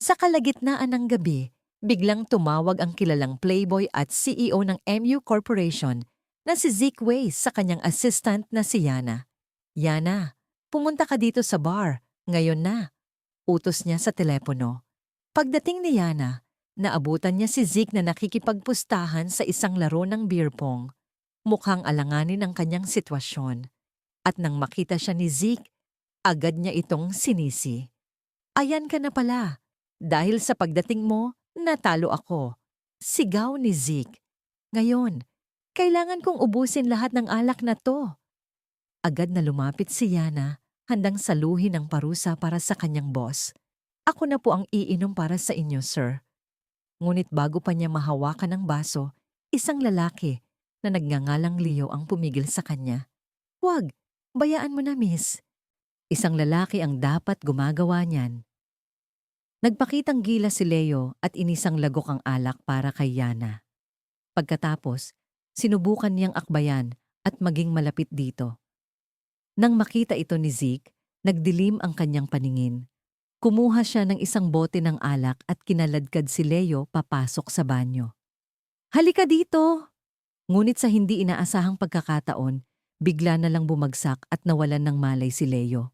Sa kalagitnaan ng gabi, biglang tumawag ang kilalang playboy at CEO ng MU Corporation na si Zeke Way sa kanyang assistant na si Yana. Yana, pumunta ka dito sa bar. Ngayon na. Utos niya sa telepono. Pagdating ni Yana, naabutan niya si Zeke na nakikipagpustahan sa isang laro ng beer pong. Mukhang alanganin ang kanyang sitwasyon. At nang makita siya ni Zeke, agad niya itong sinisi. Ayan ka na pala. Dahil sa pagdating mo, natalo ako. Sigaw ni Zeke. Ngayon, kailangan kong ubusin lahat ng alak na to. Agad na lumapit si Yana, handang saluhin ang parusa para sa kanyang boss. Ako na po ang iinom para sa inyo, sir. Ngunit bago pa niya mahawakan ang baso, isang lalaki na nagngangalang Leo ang pumigil sa kanya. Huwag, bayaan mo na, miss. Isang lalaki ang dapat gumagawa niyan. Nagpakitang gila si Leo at inisang lagok ang alak para kay Yana. Pagkatapos, sinubukan niyang akbayan at maging malapit dito. Nang makita ito ni Zeke, nagdilim ang kanyang paningin. Kumuha siya ng isang bote ng alak at kinaladkad si Leo papasok sa banyo. Halika dito! Ngunit sa hindi inaasahang pagkakataon, bigla na lang bumagsak at nawalan ng malay si Leo.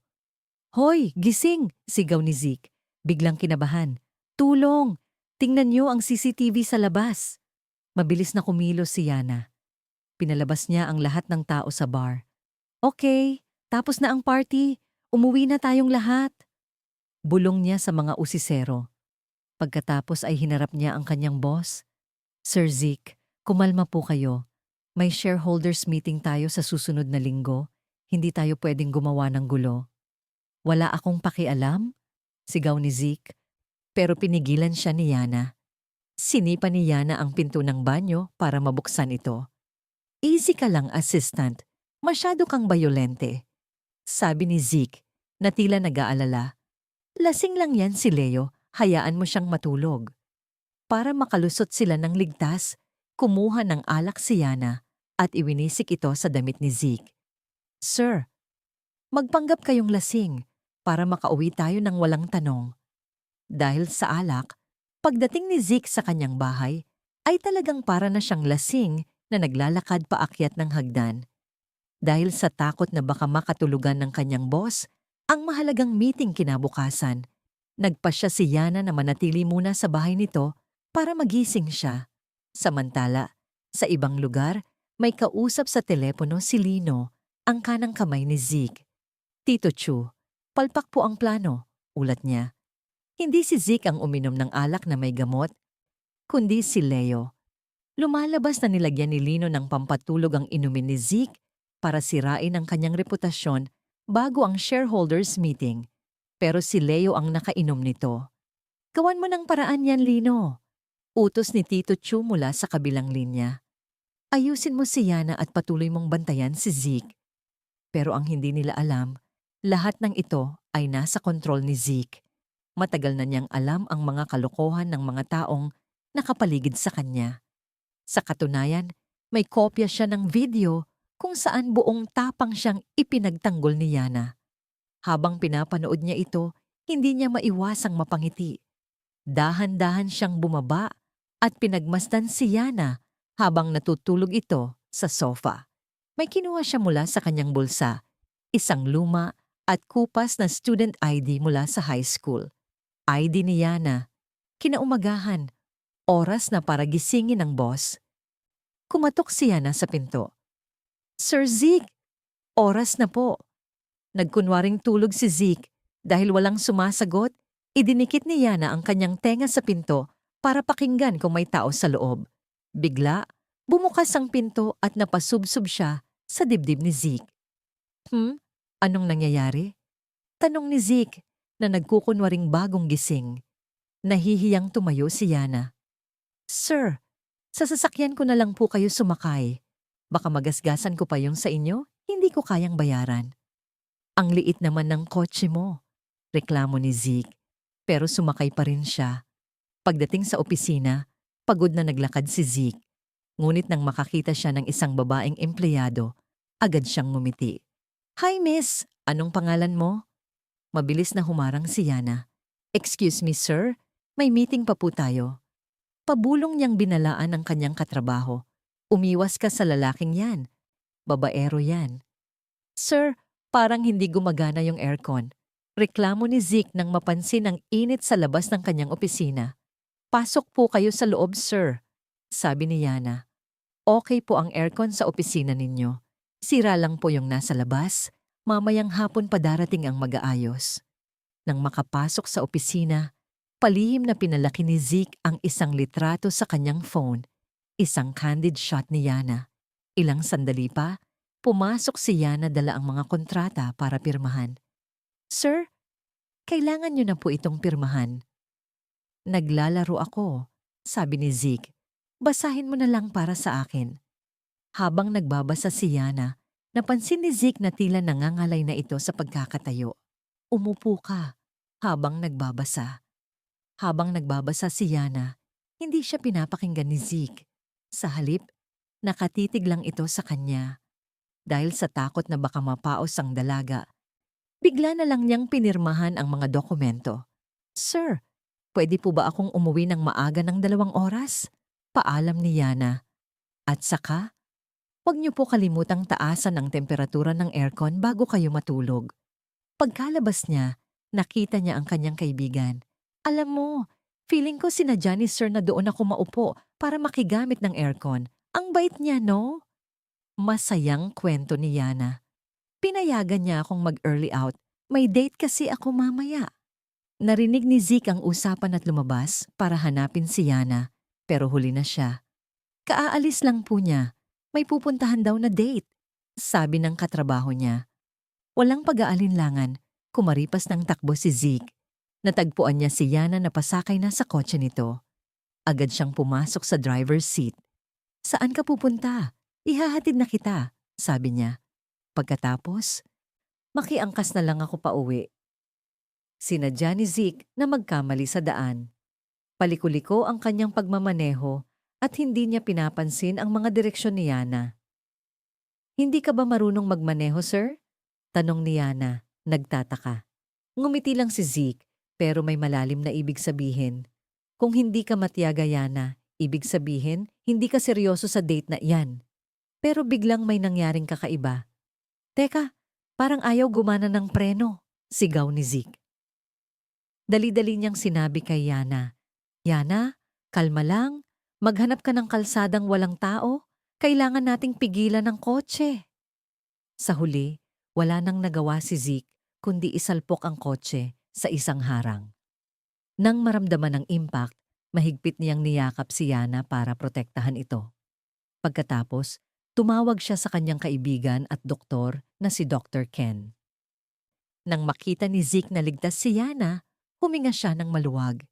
Hoy, gising! Sigaw ni Zeke. Biglang kinabahan. Tulong! Tingnan niyo ang CCTV sa labas. Mabilis na kumilos si Yana. Pinalabas niya ang lahat ng tao sa bar. Okay, tapos na ang party. Umuwi na tayong lahat. Bulong niya sa mga usisero. Pagkatapos ay hinarap niya ang kanyang boss. Sir Zeke, kumalma po kayo. May shareholders meeting tayo sa susunod na linggo. Hindi tayo pwedeng gumawa ng gulo. Wala akong pakialam? Sigaw ni Zeke. Pero pinigilan siya ni Yana. Sinipa ni Yana ang pinto ng banyo para mabuksan ito. Easy ka lang, assistant. Masyado kang bayolente. Sabi ni Zeke na tila nag-aalala. Lasing lang yan si Leo, hayaan mo siyang matulog. Para makalusot sila ng ligtas, kumuha ng alak si Yana at iwinisik ito sa damit ni Zeke. Sir, magpanggap kayong lasing para makauwi tayo ng walang tanong. Dahil sa alak, pagdating ni Zeke sa kanyang bahay, ay talagang para na siyang lasing na naglalakad paakyat ng hagdan. Dahil sa takot na baka makatulugan ng kanyang boss, ang mahalagang meeting kinabukasan, nagpasya si Yana na manatili muna sa bahay nito para magising siya. Samantala, sa ibang lugar, may kausap sa telepono si Lino, ang kanang kamay ni Zeke. Tito Chu, palpak po ang plano, ulat niya. Hindi si Zeke ang uminom ng alak na may gamot, kundi si Leo. Lumalabas na nilagyan ni Lino ng pampatulog ang inumin ni Zeke para sirain ang kanyang reputasyon bago ang shareholders meeting. Pero si Leo ang nakainom nito. Gawan mo ng paraan yan, Lino. Utos ni Tito Chu mula sa kabilang linya. Ayusin mo si Yana at patuloy mong bantayan si Zeke. Pero ang hindi nila alam, lahat ng ito ay nasa kontrol ni Zeke. Matagal na niyang alam ang mga kalokohan ng mga taong nakapaligid sa kanya. Sa katunayan, may kopya siya ng video kung saan buong tapang siyang ipinagtanggol ni Yana. Habang pinapanood niya ito, hindi niya maiwasang mapangiti. Dahan-dahan siyang bumaba at pinagmasdan si Yana habang natutulog ito sa sofa. May kinuha siya mula sa kanyang bulsa, isang luma at kupas na student ID mula sa high school. ID ni Yana. Kinaumagahan, oras na para gisingin ng boss. Kumatok si Yana sa pinto. Sir Zeke, oras na po. Nagkunwaring tulog si Zeke dahil walang sumasagot, idinikit ni Yana ang kanyang tenga sa pinto para pakinggan kung may tao sa loob. Bigla, bumukas ang pinto at napasubsob siya sa dibdib ni Zeke. Anong nangyayari? Tanong ni Zeke na nagkukunwaring bagong gising. Nahihiyang tumayo si Yana. Sir, sa sasakyan ko na lang po kayo sumakay. Baka magasgasan ko pa yung sa inyo, hindi ko kayang bayaran. Ang liit naman ng kotse mo, reklamo ni Zeke. Pero sumakay pa rin siya. Pagdating sa opisina, pagod na naglakad si Zeke. Ngunit nang makakita siya ng isang babaeng empleyado, agad siyang ngumiti. Hi miss, anong pangalan mo? Mabilis na humarang si Yana. Excuse me sir, May meeting pa po tayo. Pabulong niyang binalaan ang kanyang katrabaho. Umiwas ka sa lalaking yan. Babaero yan. Sir, parang hindi gumagana yung aircon. Reklamo ni Zeke nang mapansin ang init sa labas ng kanyang opisina. Pasok po kayo sa loob, sir. Sabi ni Yana. Okay po ang aircon sa opisina ninyo. Sira lang po yung nasa labas. Mamayang hapon pa darating ang mag-aayos. Nang makapasok sa opisina, palihim na pinalaki ni Zeke ang isang litrato sa kanyang phone. Isang candid shot ni Yana. Ilang sandali pa, pumasok si Yana dala ang mga kontrata para pirmahan. Sir, kailangan niyo na po itong pirmahan. Naglalaro ako, sabi ni Zeke. Basahin mo na lang para sa akin. Habang nagbabasa si Yana, napansin ni Zeke na tila nangangalay na ito sa pagkakatayo. Umupo ka habang nagbabasa. Habang nagbabasa si Yana, hindi siya pinapakinggan ni Zeke. Sa halip, nakatitig lang ito sa kanya. Dahil sa takot na baka mapaos ang dalaga, bigla na lang niyang pinirmahan ang mga dokumento. Sir, pwede po ba akong umuwi ng maaga ng 2 oras? Paalam ni Yana. At saka, huwag niyo po kalimutang taasan ang temperatura ng aircon bago kayo matulog. Pagkalabas niya, nakita niya ang kanyang kaibigan. Alam mo, feeling ko sinadya ni Sir na doon ako maupo para makigamit ng aircon. Ang bait niya, no? Masayang kwento ni Yana. Pinayagan niya akong mag-early out. May date kasi ako mamaya. Narinig ni Zeke ang usapan at lumabas para hanapin si Yana, pero huli na siya. Kaaalis lang po niya. May pupuntahan daw na date, sabi ng katrabaho niya. Walang pag-aalinlangan, kumaripas ng takbo si Zeke. Natagpuan niya si Yana na pasakay na sa kotse nito. Agad siyang pumasok sa driver's seat. Saan ka pupunta? Ihahatid na kita, sabi niya. Pagkatapos, makiangkas na lang ako pauwi. Sinadya ni Zeke na magkamali sa daan. Palikuliko ang kanyang pagmamaneho at hindi niya pinapansin ang mga direksyon ni Yana. Hindi ka ba marunong magmaneho, sir? Tanong ni Yana, nagtataka. Ngumiti lang si Zeke, pero may malalim na ibig sabihin. Kung hindi ka matiyaga, Yana, ibig sabihin, hindi ka seryoso sa date na iyan. Pero biglang may nangyaring kakaiba. Teka, parang ayaw gumana ng preno, sigaw ni Zeke. Dali-dali niyang sinabi kay Yana, Yana, kalma lang, maghanap ka ng kalsadang walang tao, kailangan nating pigilan ng kotse. Sa huli, wala nang nagawa si Zeke kundi isalpok ang kotse sa isang harang. Nang maramdaman ng impact, mahigpit niyang niyakap si Yana para protektahan ito. Pagkatapos, tumawag siya sa kanyang kaibigan at doktor na si Dr. Ken. Nang makita ni Zeke na ligtas si Yana, huminga siya ng maluwag.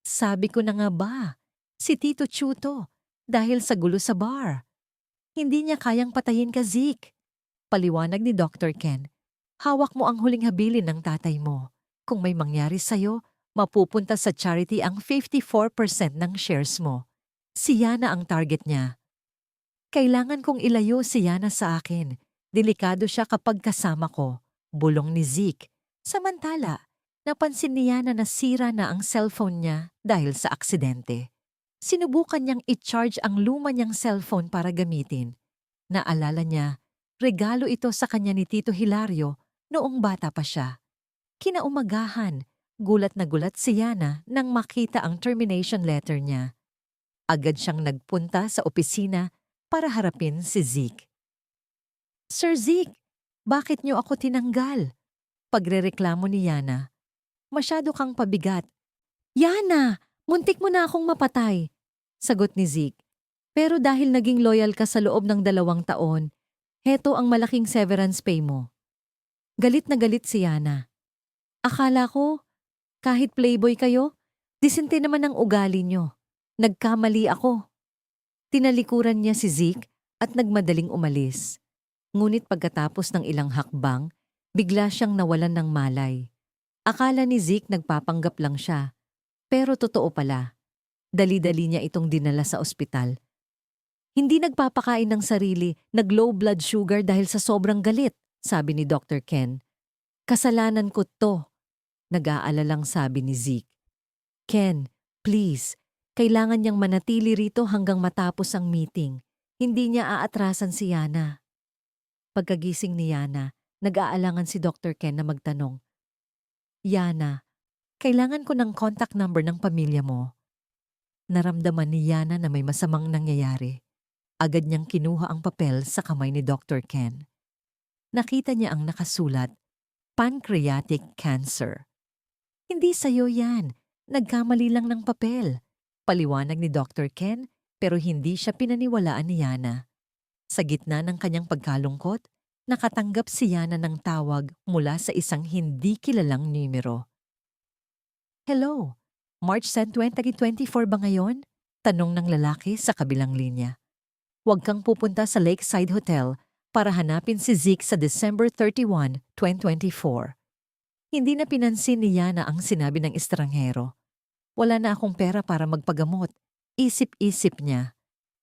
Sabi ko na nga ba, si Tito Chuto, dahil sa gulo sa bar. Hindi niya kayang patayin ka, Zeke. Paliwanag ni Dr. Ken, hawak mo ang huling habilin ng tatay mo. Kung may mangyari sa'yo, mapupunta sa charity ang 54% ng shares mo. Si Yana ang target niya. Kailangan kong ilayo si Yana sa akin. Delikado siya kapag kasama ko. Bulong ni Zeke. Samantala, napansin ni Yana na sira na ang cellphone niya dahil sa aksidente. Sinubukan niyang i-charge ang luma niyang cellphone para gamitin. Naalala niya, regalo ito sa kanya ni Tito Hilario noong bata pa siya. Kinaumagahan, gulat na gulat si Yana nang makita ang termination letter niya. Agad siyang nagpunta sa opisina para harapin si Zeke. Sir Zeke, bakit niyo ako tinanggal? Pagrereklamo ni Yana. Masyado kang pabigat. Yana, muntik mo na akong mapatay, sagot ni Zeke. Pero dahil naging loyal ka sa loob ng 2 taon, heto ang malaking severance pay mo. Galit na galit si Yana. Akala ko, kahit playboy kayo, disente naman ang ugali niyo. Nagkamali ako. Tinalikuran niya si Zeke at nagmadaling umalis. Ngunit pagkatapos ng ilang hakbang, bigla siyang nawalan ng malay. Akala ni Zeke nagpapanggap lang siya. Pero totoo pala. Dali-dali niya itong dinala sa ospital. Hindi nagpapakain ng sarili, nag-low blood sugar dahil sa sobrang galit, sabi ni Dr. Ken. Kasalanan ko to, nag-aalalang sabi ni Zeke. Ken, Please, kailangan niyang manatili rito hanggang matapos ang meeting. Hindi niya aatrasan si Yana. Pagkagising ni Yana, nag-aalangan si Dr. Ken na magtanong, Yana, kailangan ko ng contact number ng pamilya mo. Naramdaman ni Yana na may masamang nangyayari. Agad niyang kinuha ang papel sa kamay ni Dr. Ken. Nakita niya ang nakasulat, pancreatic cancer. Hindi sa'yo yan. Nagkamali lang ng papel. Paliwanag ni Dr. Ken, pero hindi siya pinaniwalaan ni Yana. Sa gitna ng kanyang pagkalungkot, nakatanggap si Yana ng tawag mula sa isang hindi kilalang numero. Hello, March 10, 2024 ba ngayon? Tanong ng lalaki sa kabilang linya. Huwag kang pupunta sa Lakeside Hotel para hanapin si Zeke sa December 31, 2024. Hindi na pinansin ni Yana ang sinabi ng estranghero. Wala na akong pera para magpagamot. Isip-isip niya.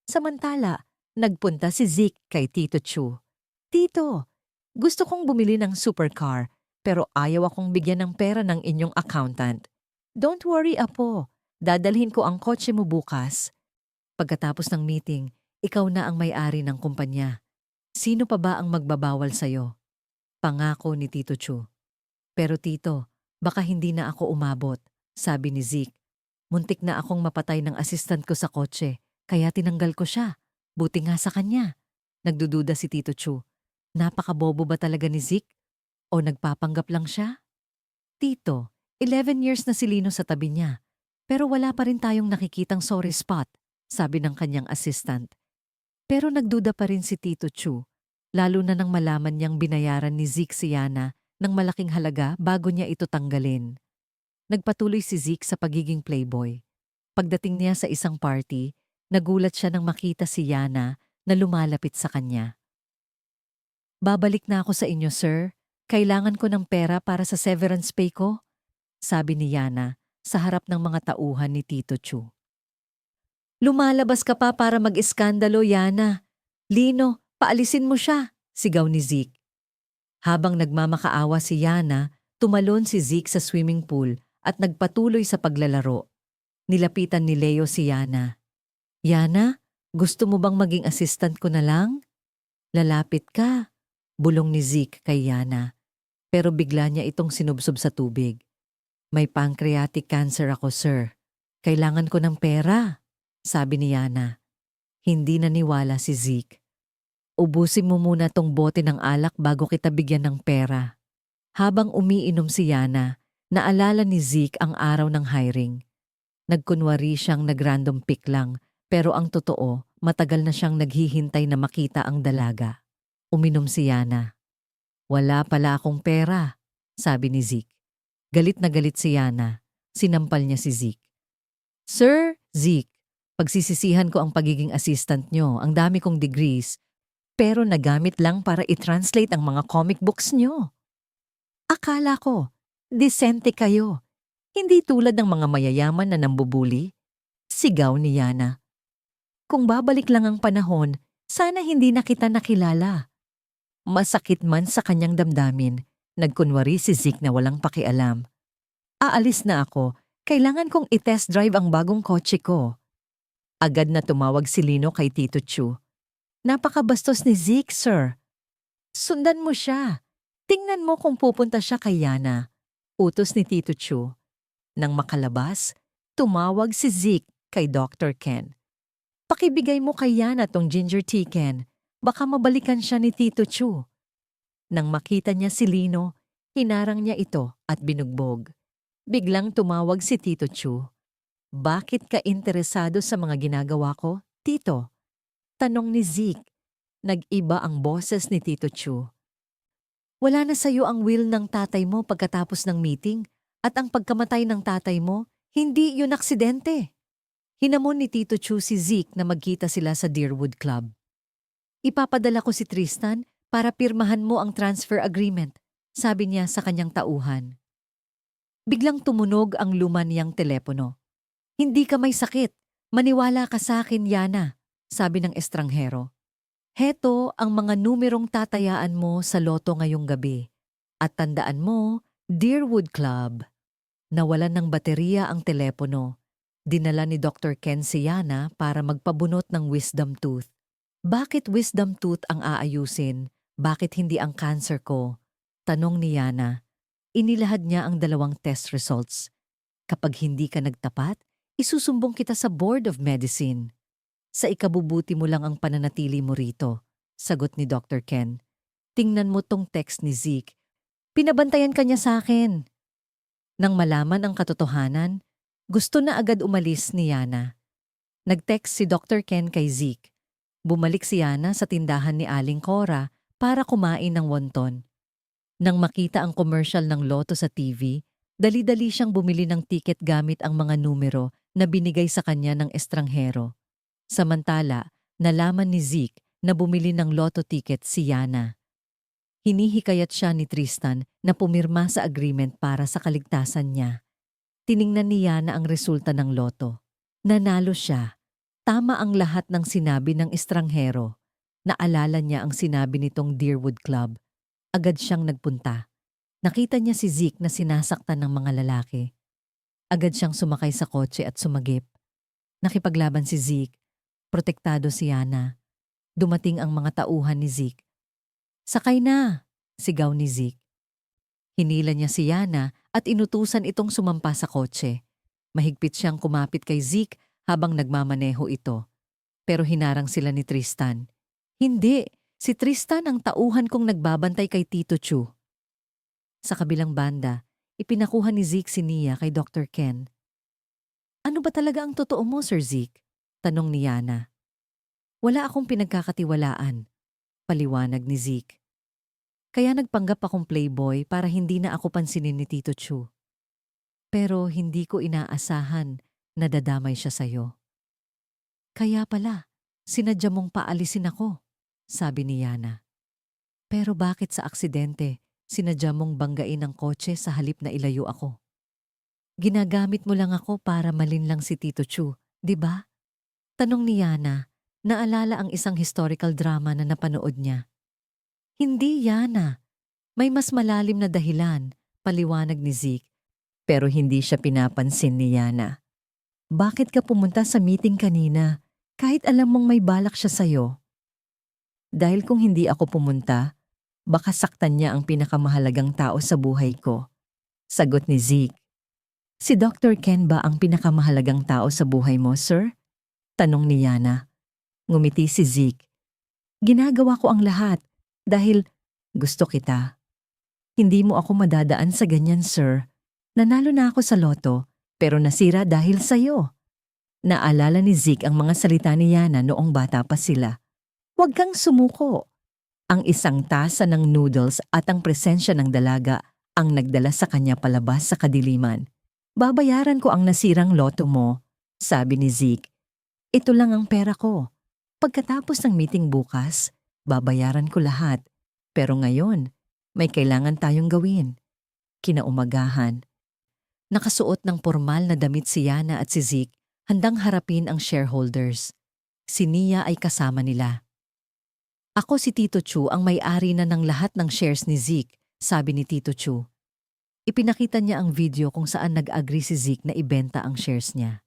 Samantala, nagpunta si Zeke kay Tito Chu. Tito, gusto kong bumili ng supercar pero ayaw akong bigyan ng pera ng inyong accountant. Don't worry, apo. Dadalhin ko ang kotse mo bukas. Pagkatapos ng meeting, ikaw na ang may-ari ng kumpanya. Sino pa ba ang magbabawal sa'yo? Pangako ni Tito Chu. Pero tito, baka hindi na ako umabot, sabi ni Zeke. Muntik na akong mapatay ng assistant ko sa kotse, kaya tinanggal ko siya. Buti nga sa kanya. Nagdududa si Tito Chu. Napakabobo ba talaga ni Zeke? O nagpapanggap lang siya? Tito, 11 years na si Lino sa tabi niya. Pero wala pa rin tayong nakikitang sorry spot, sabi ng kanyang assistant. Pero nagduda pa rin si Tito Chu, lalo na nang malaman niyang binayaran ni Zeke si Yana ng malaking halaga bago niya ito tanggalin. Nagpatuloy si Zeke sa pagiging playboy. Pagdating niya sa isang party, nagulat siya nang makita si Yana na lumalapit sa kanya. Babalik na ako sa inyo, sir. Kailangan ko ng pera para sa severance pay ko, sabi ni Yana sa harap ng mga tauhan ni Tito Chu. Lumalabas ka pa para mag-iskandalo, Yana. Lino, paalisin mo siya, sigaw ni Zeke. Habang nagmamakaawa si Yana, tumalon si Zeke sa swimming pool at nagpatuloy sa paglalaro. Nilapitan ni Leo si Yana. Yana, gusto mo bang maging assistant ko na lang? Lalapit ka, bulong ni Zeke kay Yana. Pero bigla niya itong sinubsob sa tubig. May pancreatic cancer ako, sir. Kailangan ko ng pera, sabi ni Yana. Hindi naniwala si Zeke. Ubusin mo muna tong bote ng alak bago kita bigyan ng pera. Habang umiinom si Yana, naalala ni Zeke ang araw ng hiring. Nagkunwari siyang nag-random pick lang, pero ang totoo, matagal na siyang naghihintay na makita ang dalaga. Uminom si Yana. Wala pala akong pera, sabi ni Zeke. Galit na galit si Yana. Sinampal niya si Zeke. Sir, Zeke, pagsisisihan ko ang pagiging assistant nyo. Ang dami kong degrees. Pero nagamit lang para i-translate ang mga comic books nyo. Akala ko, disente kayo. Hindi tulad ng mga mayayaman na nambubuli. Sigaw ni Yana. Kung babalik lang ang panahon, sana hindi na kita nakilala. Masakit man sa kanyang damdamin, nagkunwari si Zeke na walang pakialam. Aalis na ako, kailangan kong i-test drive ang bagong kotse ko. Agad na tumawag si Lino kay Tito Chu. Napakabastos ni Zeke, sir. Sundan mo siya. Tingnan mo kung pupunta siya kay Yana. Utos ni Tito Chu. Nang makalabas, tumawag si Zeke kay Dr. Ken. Pakibigay mo kay Yana tong ginger tea, Ken. Baka mabalikan siya ni Tito Chu. Nang makita niya si Lino, hinarang niya ito at binugbog. Biglang tumawag si Tito Chu. Bakit ka interesado sa mga ginagawa ko, Tito? Tanong ni Zeke. Nag-iba ang boses ni Tito Chu. Wala na sa'yo ang will ng tatay mo pagkatapos ng meeting at ang pagkamatay ng tatay mo, hindi yun aksidente. Hinamon ni Tito Chu si Zeke na magkita sila sa Deerwood Club. Ipapadala ko si Tristan para pirmahan mo ang transfer agreement, sabi niya sa kanyang tauhan. Biglang tumunog ang luma niyang telepono. Hindi ka may sakit. Maniwala ka sa akin, Yana, sabi ng estranghero. Heto ang mga numerong tatayaan mo sa loto ngayong gabi. At tandaan mo, Deerwood Club. Nawalan ng baterya ang telepono. Dinala ni Dr. Ken si Yana para magpabunot ng wisdom tooth. Bakit wisdom tooth ang aayusin? Bakit hindi ang cancer ko? Tanong ni Yana. Inilahad niya ang 2 test results. Kapag hindi ka nagtapat, isusumbong kita sa Board of Medicine. Sa ikabubuti mo lang ang pananatili mo rito, sagot ni Dr. Ken. Tingnan mo tong text ni Zeke. Pinabantayan ka niya sa akin. Nang malaman ang katotohanan, gusto na agad umalis ni Yana. Nag-text si Dr. Ken kay Zeke. Bumalik si Yana sa tindahan ni Aling Cora para kumain ng wonton. Nang makita ang commercial ng Lotto sa TV, dali-dali siyang bumili ng tiket gamit ang mga numero na binigay sa kanya ng estranghero. Samantala, nalaman ni Zeke na bumili ng Lotto ticket si Yana. Hinihikayat siya ni Tristan na pumirma sa agreement para sa kaligtasan niya. Tiningnan ni Yana ang resulta ng Lotto. Nanalo siya. Tama ang lahat ng sinabi ng estranghero. Naalala niya ang sinabi nitong Deerwood Club. Agad siyang nagpunta. Nakita niya si Zeke na sinasaktan ng mga lalaki. Agad siyang sumakay sa kotse at sumagip. Nakipaglaban si Zeke. Protektado si Yana. Dumating ang mga tauhan ni Zeke. Sakay na, sigaw ni Zeke. Hinila niya si Yana at inutusan itong sumampa sa kotse. Mahigpit siyang kumapit kay Zeke habang nagmamaneho ito. Pero hinarang sila ni Tristan. Hindi, si Tristan ang tauhan kong nagbabantay kay Tito Chu. Sa kabilang banda, ipinakuha ni Zeke si Nia kay Dr. Ken. Ano ba talaga ang totoo mo, Sir Zeke? Tanong ni Yana. Wala akong pinagkakatiwalaan, paliwanag ni Zeke. Kaya nagpanggap akong playboy para hindi na ako pansinin ni Tito Chu. Pero hindi ko inaasahan na dadamay siya sa'yo. Kaya pala, sinadya mong paalisin ako, sabi ni Yana. Pero bakit sa aksidente, sinadya mong banggain ang kotse sa halip na ilayo ako? Ginagamit mo lang ako para malinlang si Tito Chu, di ba? Tanong ni Yana, naalala ang isang historical drama na napanood niya. Hindi, Yana. May mas malalim na dahilan, paliwanag ni Zeke. Pero hindi siya pinapansin ni Yana. Bakit ka pumunta sa meeting kanina, kahit alam mong may balak siya sa'yo? Dahil kung hindi ako pumunta, baka saktan niya ang pinakamahalagang tao sa buhay ko. Sagot ni Zeke. Si Dr. Ken ba ang pinakamahalagang tao sa buhay mo, sir? Tanong ni Yana. Ngumiti si Zeke. Ginagawa ko ang lahat dahil gusto kita. Hindi mo ako madadaan sa ganyan, sir. Nanalo na ako sa loto, pero nasira dahil sa'yo. Naalala ni Zeke ang mga salita ni Yana noong bata pa sila. Huwag kang sumuko. Ang isang tasa ng noodles at ang presensya ng dalaga ang nagdala sa kanya palabas sa kadiliman. Babayaran ko ang nasirang loto mo, sabi ni Zeke. Ito lang ang pera ko. Pagkatapos ng meeting bukas, babayaran ko lahat. Pero ngayon, may kailangan tayong gawin. Kinaumagahan. Nakasuot ng pormal na damit si Yana at si Zeke, handang harapin ang shareholders. Si Nia ay kasama nila. Ako si Tito Chu ang may-ari na ng lahat ng shares ni Zeke, sabi ni Tito Chu. Ipinakita niya ang video kung saan nag-agree si Zeke na ibenta ang shares niya.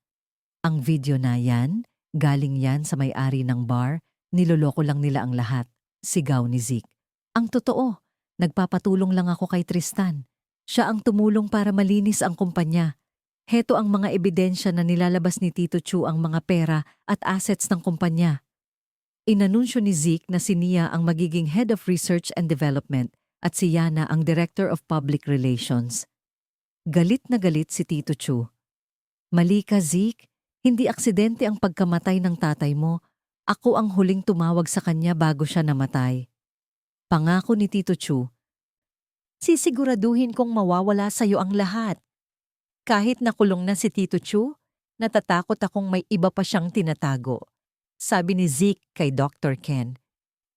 Ang video na yan, galing yan sa may-ari ng bar, niloloko lang nila ang lahat, sigaw ni Zeke. Ang totoo, nagpapatulong lang ako kay Tristan. Siya ang tumulong para malinis ang kumpanya. Heto ang mga ebidensya na nilalabas ni Tito Chu ang mga pera at assets ng kumpanya. Inanunsyo ni Zeke na si Nia ang magiging Head of Research and Development at si Yana ang Director of Public Relations. Galit na galit si Tito Chu. Mali ka, Zeke. Hindi aksidente ang pagkamatay ng tatay mo. Ako ang huling tumawag sa kanya bago siya namatay. Pangako ni Tito Chu. Sisiguraduhin kong mawawala sa iyo ang lahat. Kahit nakulong na si Tito Chu, natatakot akong may iba pa siyang tinatago. Sabi ni Zeke kay Dr. Ken.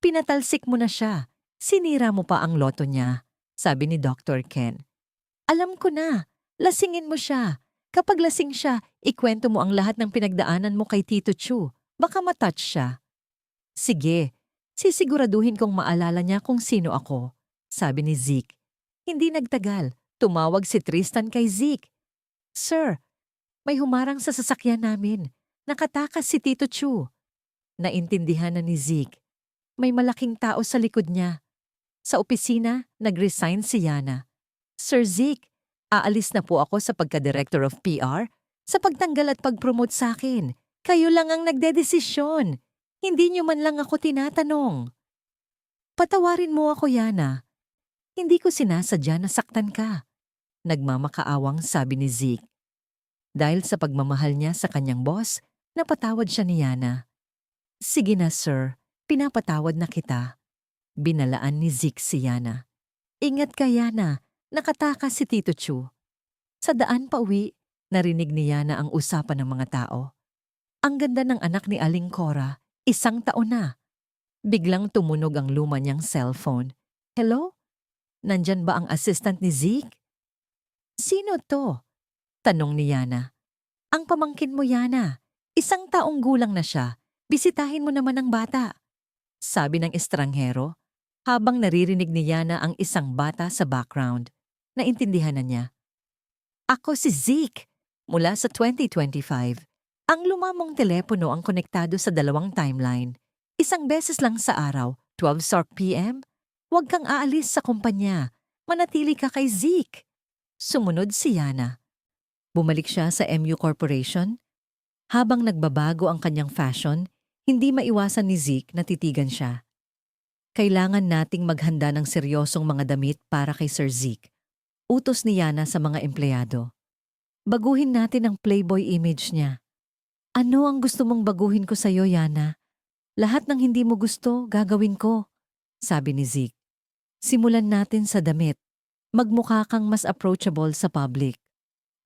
Pinatalsik mo na siya. Sinira mo pa ang loto niya, sabi ni Dr. Ken. Alam ko na. Lasingin mo siya. Kapag lasing siya, ikwento mo ang lahat ng pinagdaanan mo kay Tito Chu. Baka matouch siya. Sige, sisiguraduhin kong maalala niya kung sino ako, sabi ni Zeke. Hindi nagtagal, tumawag si Tristan kay Zeke. Sir, May humarang sa sasakyan namin. Nakatakas si Tito Chu. Naintindihan na ni Zeke. May malaking tao sa likod niya. Sa opisina, nag-resign si Yana. Sir Zeke, aalis na po ako sa pagka-director of PR sa pagtanggal at pag-promote sa akin. Kayo lang ang nagdedesisyon. Hindi niyo man lang ako tinatanong. Patawarin mo ako, Yana. Hindi ko sinasadya na saktan ka. Nagmamakaawang sabi ni Zeke. Dahil sa pagmamahal niya sa kanyang boss, napatawad siya ni Yana. Sige na, sir. Pinapatawad na kita. Binalaan ni Zeke si Yana. Ingat ka, Yana. Nakatakas si Tito Chu. Sa daan pa uwi, narinig ni Yana ang usapan ng mga tao. Ang ganda ng anak ni Aling Cora, 1 taon na. Biglang tumunog ang luma niyang cellphone. Hello? Nandyan ba ang assistant ni Zeke? Sino to? Tanong ni Yana. Ang pamangkin mo, Yana. 1 taong gulang na siya. Bisitahin mo naman ang bata. Sabi ng estranghero, habang naririnig ni Yana ang isang bata sa background. Naintindihan na niya. Ako si Zeke, mula sa 2025. Ang lumamong telepono ang konektado sa 2 timeline. 1 beses lang sa araw, 12 p.m. Huwag kang aalis sa kumpanya. Manatili ka kay Zeke. Sumunod si Yana. Bumalik siya sa MU Corporation. Habang nagbabago ang kanyang fashion, hindi maiwasan ni Zeke na titigan siya. Kailangan nating maghanda ng seryosong mga damit para kay Sir Zeke. Utos ni Yana sa mga empleyado. Baguhin natin ang playboy image niya. Ano ang gusto mong baguhin ko sa'yo, Yana? Lahat ng hindi mo gusto, gagawin ko, sabi ni Zeke. Simulan natin sa damit. Magmukha kang mas approachable sa public.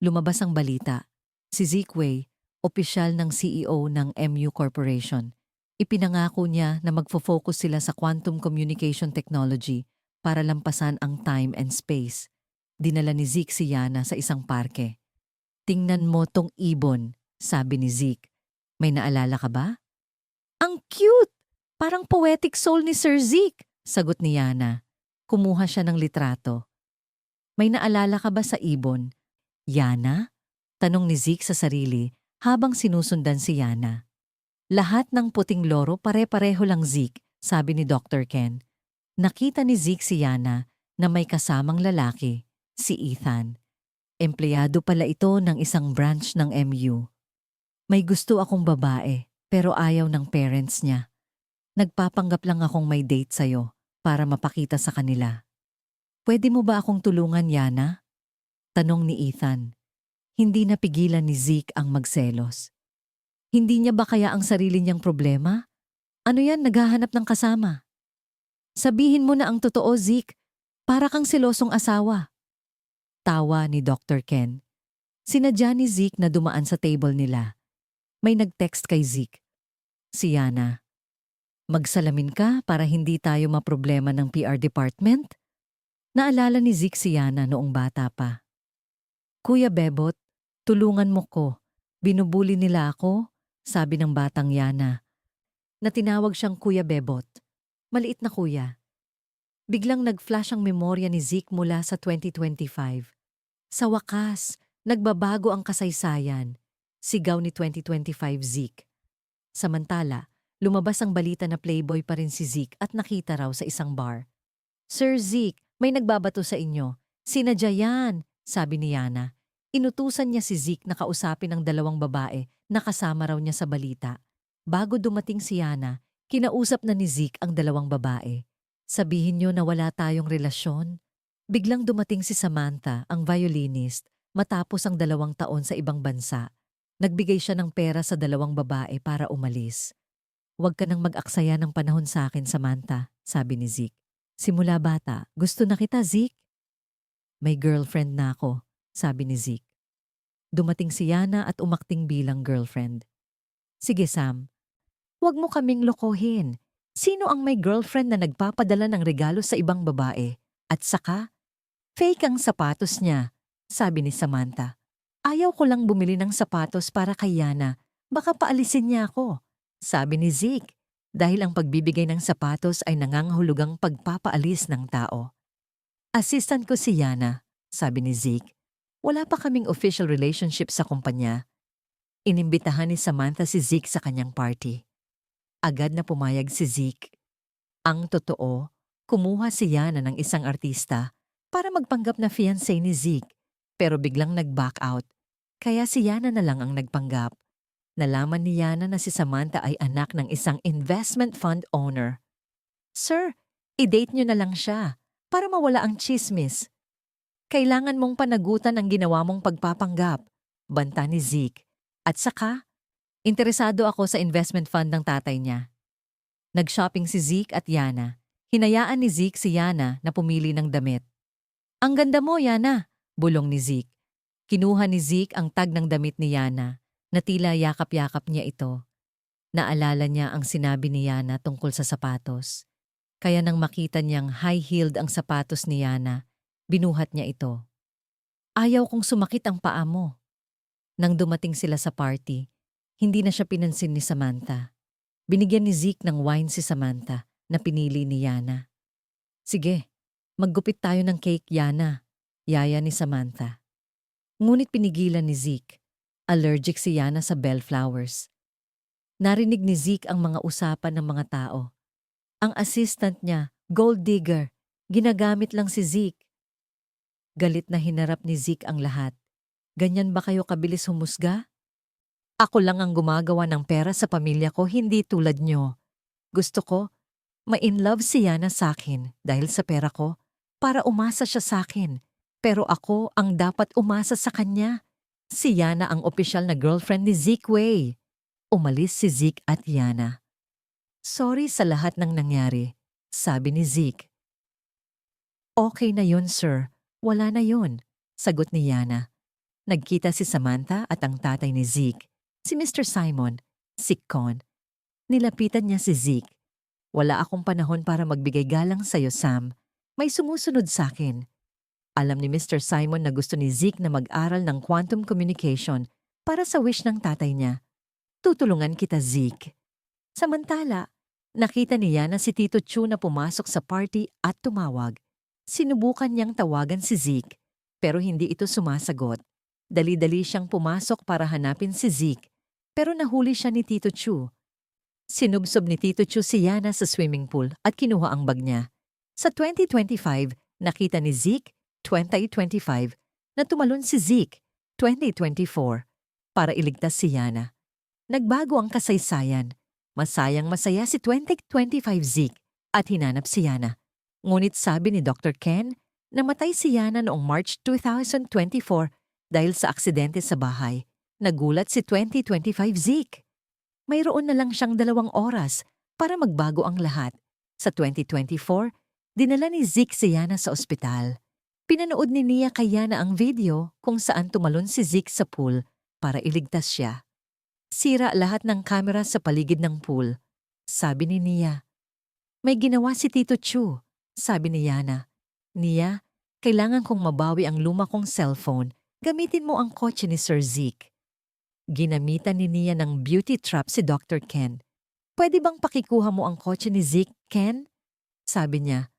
Lumabas ang balita. Si Zeke Wei, opisyal ng CEO ng MU Corporation. Ipinangako niya na magfo-focus sila sa quantum communication technology para lampasan ang time and space. Dinala ni Zeke si Yana sa isang parke. Tingnan mo tong ibon, sabi ni Zeke. May naalala ka ba? Ang cute! Parang poetic soul ni Sir Zeke, sagot ni Yana. Kumuha siya ng litrato. May naalala ka ba sa ibon? Yana? Tanong ni Zeke sa sarili habang sinusundan si Yana. Lahat ng puting loro pare-pareho lang, Zeke, sabi ni Dr. Ken. Nakita ni Zeke si Yana na may kasamang lalaki, si Ethan. Empleyado pala ito ng isang branch ng MU. May gusto akong babae pero ayaw ng parents niya. Nagpapanggap lang akong may date sa'yo para mapakita sa kanila. Pwede mo ba akong tulungan, Yana? Tanong ni Ethan. Hindi napigilan ni Zeke ang magselos. Hindi niya ba kaya ang sarili niyang problema? Ano yan, naghahanap ng kasama? Sabihin mo na ang totoo, Zeke. Para kang selosong asawa. Tawa ni Dr. Ken. Sinadya ni Zeke na dumaan sa table nila. May nag-text kay Zeke. Si Yana. Magsalamin ka para hindi tayo maproblema ng PR department? Naalala ni Zeke si Yana noong bata pa. Kuya Bebot, tulungan mo ko. Binubuli nila ako, sabi ng batang Yana. Na tinawag siyang Kuya Bebot. Maliit na kuya. Biglang nag-flash ang memorya ni Zeke mula sa 2025. Sa wakas, nagbabago ang kasaysayan. Sigaw ni 2025 Zeke. Samantala, lumabas ang balita na playboy pa rin si Zeke at nakita raw sa isang bar. Sir Zeke, may nagbabato sa inyo. Sinadya yan, sabi ni Yana. Inutusan niya si Zeke na kausapin ang 2 babae na kasama raw niya sa balita. Bago dumating si Yana, kinausap na ni Zeke ang 2 babae. Sabihin niyo na wala tayong relasyon. Biglang dumating si Samantha, ang violinist, matapos ang 2 taon sa ibang bansa. Nagbigay siya ng pera sa 2 babae para umalis. Huwag ka nang mag-aksaya ng panahon sa akin, Samantha, sabi ni Zeke. Simula bata, gusto na kita, Zeke. May girlfriend na ako, sabi ni Zeke. Dumating si Yana at umakting bilang girlfriend. Sige, Sam. Huwag mo kaming lokohin. Sino ang may girlfriend na nagpapadala ng regalo sa ibang babae? At saka, fake ang sapatos niya, sabi ni Samantha. Ayaw ko lang bumili ng sapatos para kay Yana. Baka paalisin niya ako, sabi ni Zeke. Dahil ang pagbibigay ng sapatos ay nangangahulugang pagpapaalis ng tao. Assistant ko si Yana, sabi ni Zeke. Wala pa kaming official relationship sa kumpanya. Inimbitahan ni Samantha si Zeke sa kanyang party. Agad na pumayag si Zeke. Ang totoo, kumuha si Yana ng isang artista para magpanggap na fiancé ni Zeke, pero biglang nag-back out. Kaya si Yana na lang ang nagpanggap. Nalaman ni Yana na si Samantha ay anak ng isang investment fund owner. Sir, i-date niyo na lang siya para mawala ang chismis. Kailangan mong panagutan ang ginawa mong pagpapanggap, banta ni Zeke. At saka, interesado ako sa investment fund ng tatay niya. Nag-shopping si Zeke at Yana. Hinayaan ni Zeke si Yana na pumili ng damit. Ang ganda mo, Yana, bulong ni Zeke. Kinuha ni Zeke ang tag ng damit ni Yana na tila yakap-yakap niya ito. Naalala niya ang sinabi ni Yana tungkol sa sapatos. Kaya nang makita niyang high-heeled ang sapatos ni Yana, binuhat niya ito. Ayaw kong sumakit ang paa mo. Nang dumating sila sa party, hindi na siya pinansin ni Samantha. Binigyan ni Zeke ng wine si Samantha na pinili ni Yana. Sige, maggupit tayo ng cake, Yana, yaya ni Samantha. Ngunit pinigilan ni Zeke. Allergic si Yana sa bellflowers. Narinig ni Zeke ang mga usapan ng mga tao. Ang assistant niya, gold digger, ginagamit lang si Zeke. Galit na hinarap ni Zeke ang lahat. Ganyan ba kayo kabilis humusga? Ako lang ang gumagawa ng pera sa pamilya ko, hindi tulad nyo. Gusto ko, ma-in love si Yana sa akin dahil sa pera ko para umasa siya sa akin. Pero ako ang dapat umasa sa kanya. Si Yana ang opisyal na girlfriend ni Zeke Way. Umalis si Zeke at Yana. Sorry sa lahat ng nangyari, sabi ni Zeke. Okay na yun, sir. Wala na yun, sagot ni Yana. Nagkita si Samantha at ang tatay ni Zeke, si Mr. Simon, Siccon. Nilapitan niya si Zeke. Wala akong panahon para magbigay galang sa'yo, Sam. May sumusunod sa'kin. Alam ni Mr. Simon na gusto ni Zeke na mag-aral ng quantum communication para sa wish ng tatay niya. Tutulungan kita, Zeke. Samantala, nakita ni Yana si Tito Chu na pumasok sa party at tumawag. Sinubukan niyang tawagan si Zeke, pero hindi ito sumasagot. Dali-dali siyang pumasok para hanapin si Zeke, pero nahuli siya ni Tito Chu. Sinubsob ni Tito Chu si Yana sa swimming pool at kinuha ang bag niya. Sa 2025, nakita ni Zeke, 2025, na tumalon si Zeke, 2024, para iligtas si Yana. Nagbago ang kasaysayan. Masayang-masaya si 2025 Zeke at hinanap si Yana. Ngunit sabi ni Dr. Ken, namatay si Yana noong March 2024 dahil sa aksidente sa bahay. Nagulat si 2025 Zeke. Mayroon na lang siyang 2 oras para magbago ang lahat. Sa 2024, dinala ni Zeke si Yana sa ospital. Pinanood ni Nia kay Yana ang video kung saan tumalon si Zeke sa pool para iligtas siya. Sira lahat ng kamera sa paligid ng pool. Sabi ni Nia. May ginawa si Tito Chu, sabi ni Yana. Nia, kailangan kong mabawi ang luma kong cellphone. Gamitin mo ang kotse ni Sir Zeke. Ginamitan ni Nia ng beauty trap si Dr. Ken. Pwede bang pakikuha mo ang kotse ni Zeke, Ken? Sabi niya,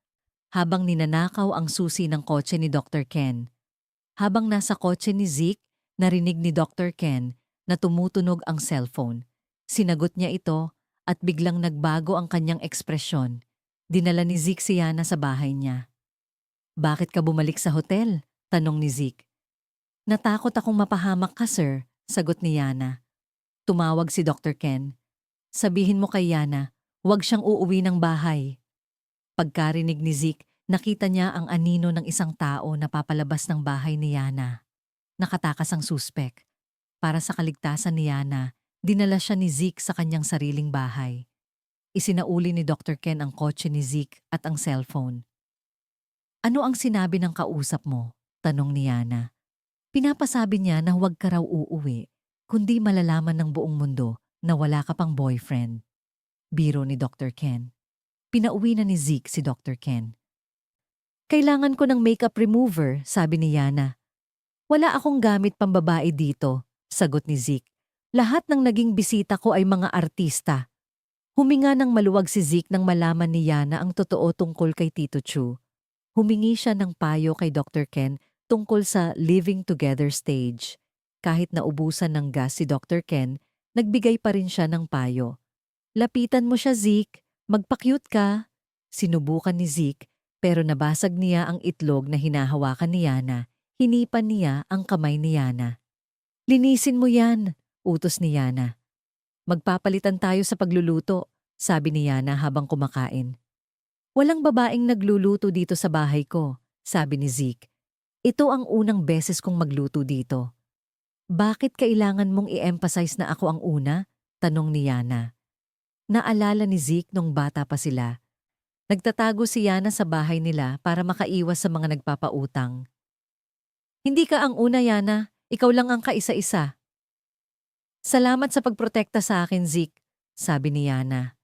habang ninanakaw ang susi ng kotse ni Dr. Ken. Habang nasa kotse ni Zeke, narinig ni Dr. Ken na tumutunog ang cellphone. Sinagot niya ito at biglang nagbago ang kanyang ekspresyon. Dinala ni Zeke si Yana sa bahay niya. Bakit ka bumalik sa hotel? Tanong ni Zeke. Natakot akong mapahamak ka, sir, sagot ni Yana. Tumawag si Dr. Ken. Sabihin mo kay Yana, huwag siyang uuwi ng bahay. Pagkarinig ni Zeke, nakita niya ang anino ng isang tao na papalabas ng bahay ni Yana. Nakatakas ang suspek. Para sa kaligtasan ni Yana, dinala siya ni Zeke sa kanyang sariling bahay. Isinauli ni Dr. Ken ang kotse ni Zeke at ang cellphone. Ano ang sinabi ng kausap mo? Tanong ni Yana. Pinapasabi niya na huwag ka raw uuwi, kundi malalaman ng buong mundo na wala ka pang boyfriend. Biro ni Dr. Ken. Pinauwi na ni Zeke si Dr. Ken. Kailangan ko ng makeup remover, sabi ni Yana. Wala akong gamit pambabae dito, sagot ni Zeke. Lahat ng naging bisita ko ay mga artista. Huminga ng maluwag si Zeke nang malaman ni Yana ang totoo tungkol kay Tito Chu. Humingi siya ng payo kay Dr. Ken tungkol sa living together stage. Kahit naubusan ng gas si Dr. Ken, nagbigay pa rin siya ng payo. Lapitan mo siya, Zeke. Magpa-cute ka. Sinubukan ni Zeke, pero nabasag niya ang itlog na hinahawakan ni Yana. Hinipan niya ang kamay ni Yana. Linisin mo yan, utos ni Yana. Magpapalitan tayo sa pagluluto, sabi ni Yana habang kumakain. Walang babaeng nagluluto dito sa bahay ko, sabi ni Zeke. Ito ang unang beses kong magluto dito. Bakit kailangan mong i-emphasize na ako ang una? Tanong ni Yana. Naalala ni Zeke nung bata pa sila. Nagtatago si Yana sa bahay nila para makaiwas sa mga nagpapautang. Hindi ka ang una, Yana. Ikaw lang ang kaisa-isa. Salamat sa pagprotekta sa akin, Zeke, sabi ni Yana.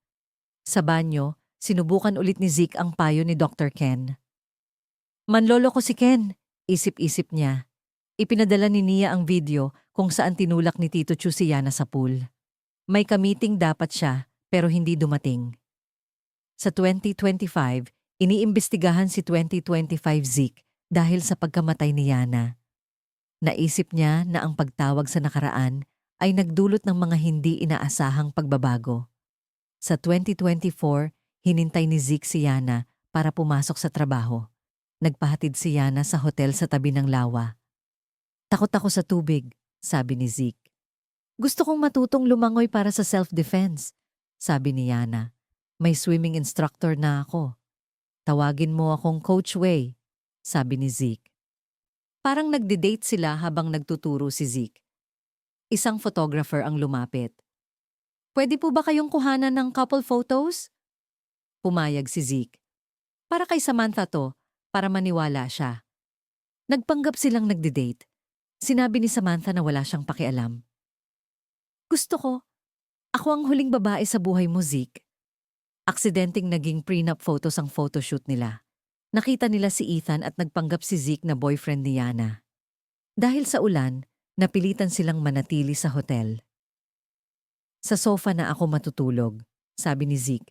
Sa banyo, sinubukan ulit ni Zeke ang payo ni Dr. Ken. Manlolo ko si Ken, isip-isip niya. Ipinadala ni Nia ang video kung saan tinulak ni Tito Chu si Yana sa pool. May ka-meeting dapat siya pero hindi dumating. Sa 2025, iniimbestigahan si 2025 Zeke dahil sa pagkamatay ni Yana. Naisip niya na ang pagtawag sa nakaraan ay nagdulot ng mga hindi inaasahang pagbabago. Sa 2024, hinintay ni Zeke si Yana para pumasok sa trabaho. Nagpahatid si Yana sa hotel sa tabi ng lawa. Takot ako sa tubig, sabi ni Zeke. Gusto kong matutong lumangoy para sa self-defense, sabi ni Yana. May swimming instructor na ako. Tawagin mo akong Coach Wei, sabi ni Zeke. Parang nagde-date sila habang nagtuturo si Zeke. Isang photographer ang lumapit. Pwede po ba kayong kuhanan ng couple photos? Pumayag si Zeke. Para kay Samantha to, para maniwala siya. Nagpanggap silang nagde-date. Sinabi ni Samantha na wala siyang pakialam. Gusto ko. Ako ang huling babae sa buhay mo, Zeke. Aksidenteng naging prenup photos ang photoshoot nila. Nakita nila si Ethan at nagpanggap si Zeke na boyfriend ni Yana. Dahil sa ulan, napilitan silang manatili sa hotel. Sa sofa na ako matutulog, sabi ni Zeke.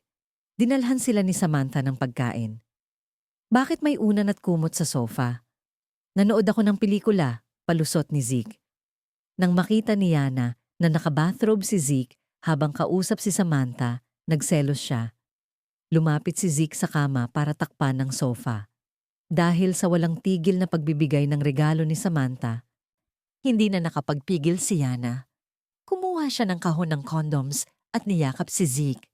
Dinalhan sila ni Samantha ng pagkain. Bakit may unan at kumot sa sofa? Nanood ako ng pelikula, palusot ni Zeke. Nang makita ni Yana na nakabathrobe si Zeke habang kausap si Samantha, nagselos siya. Lumapit si Zeke sa kama para takpan ng sofa. Dahil sa walang tigil na pagbibigay ng regalo ni Samantha, hindi na nakapagpigil si Yana. Kumuha siya ng kahon ng condoms at niyakap si Zeke.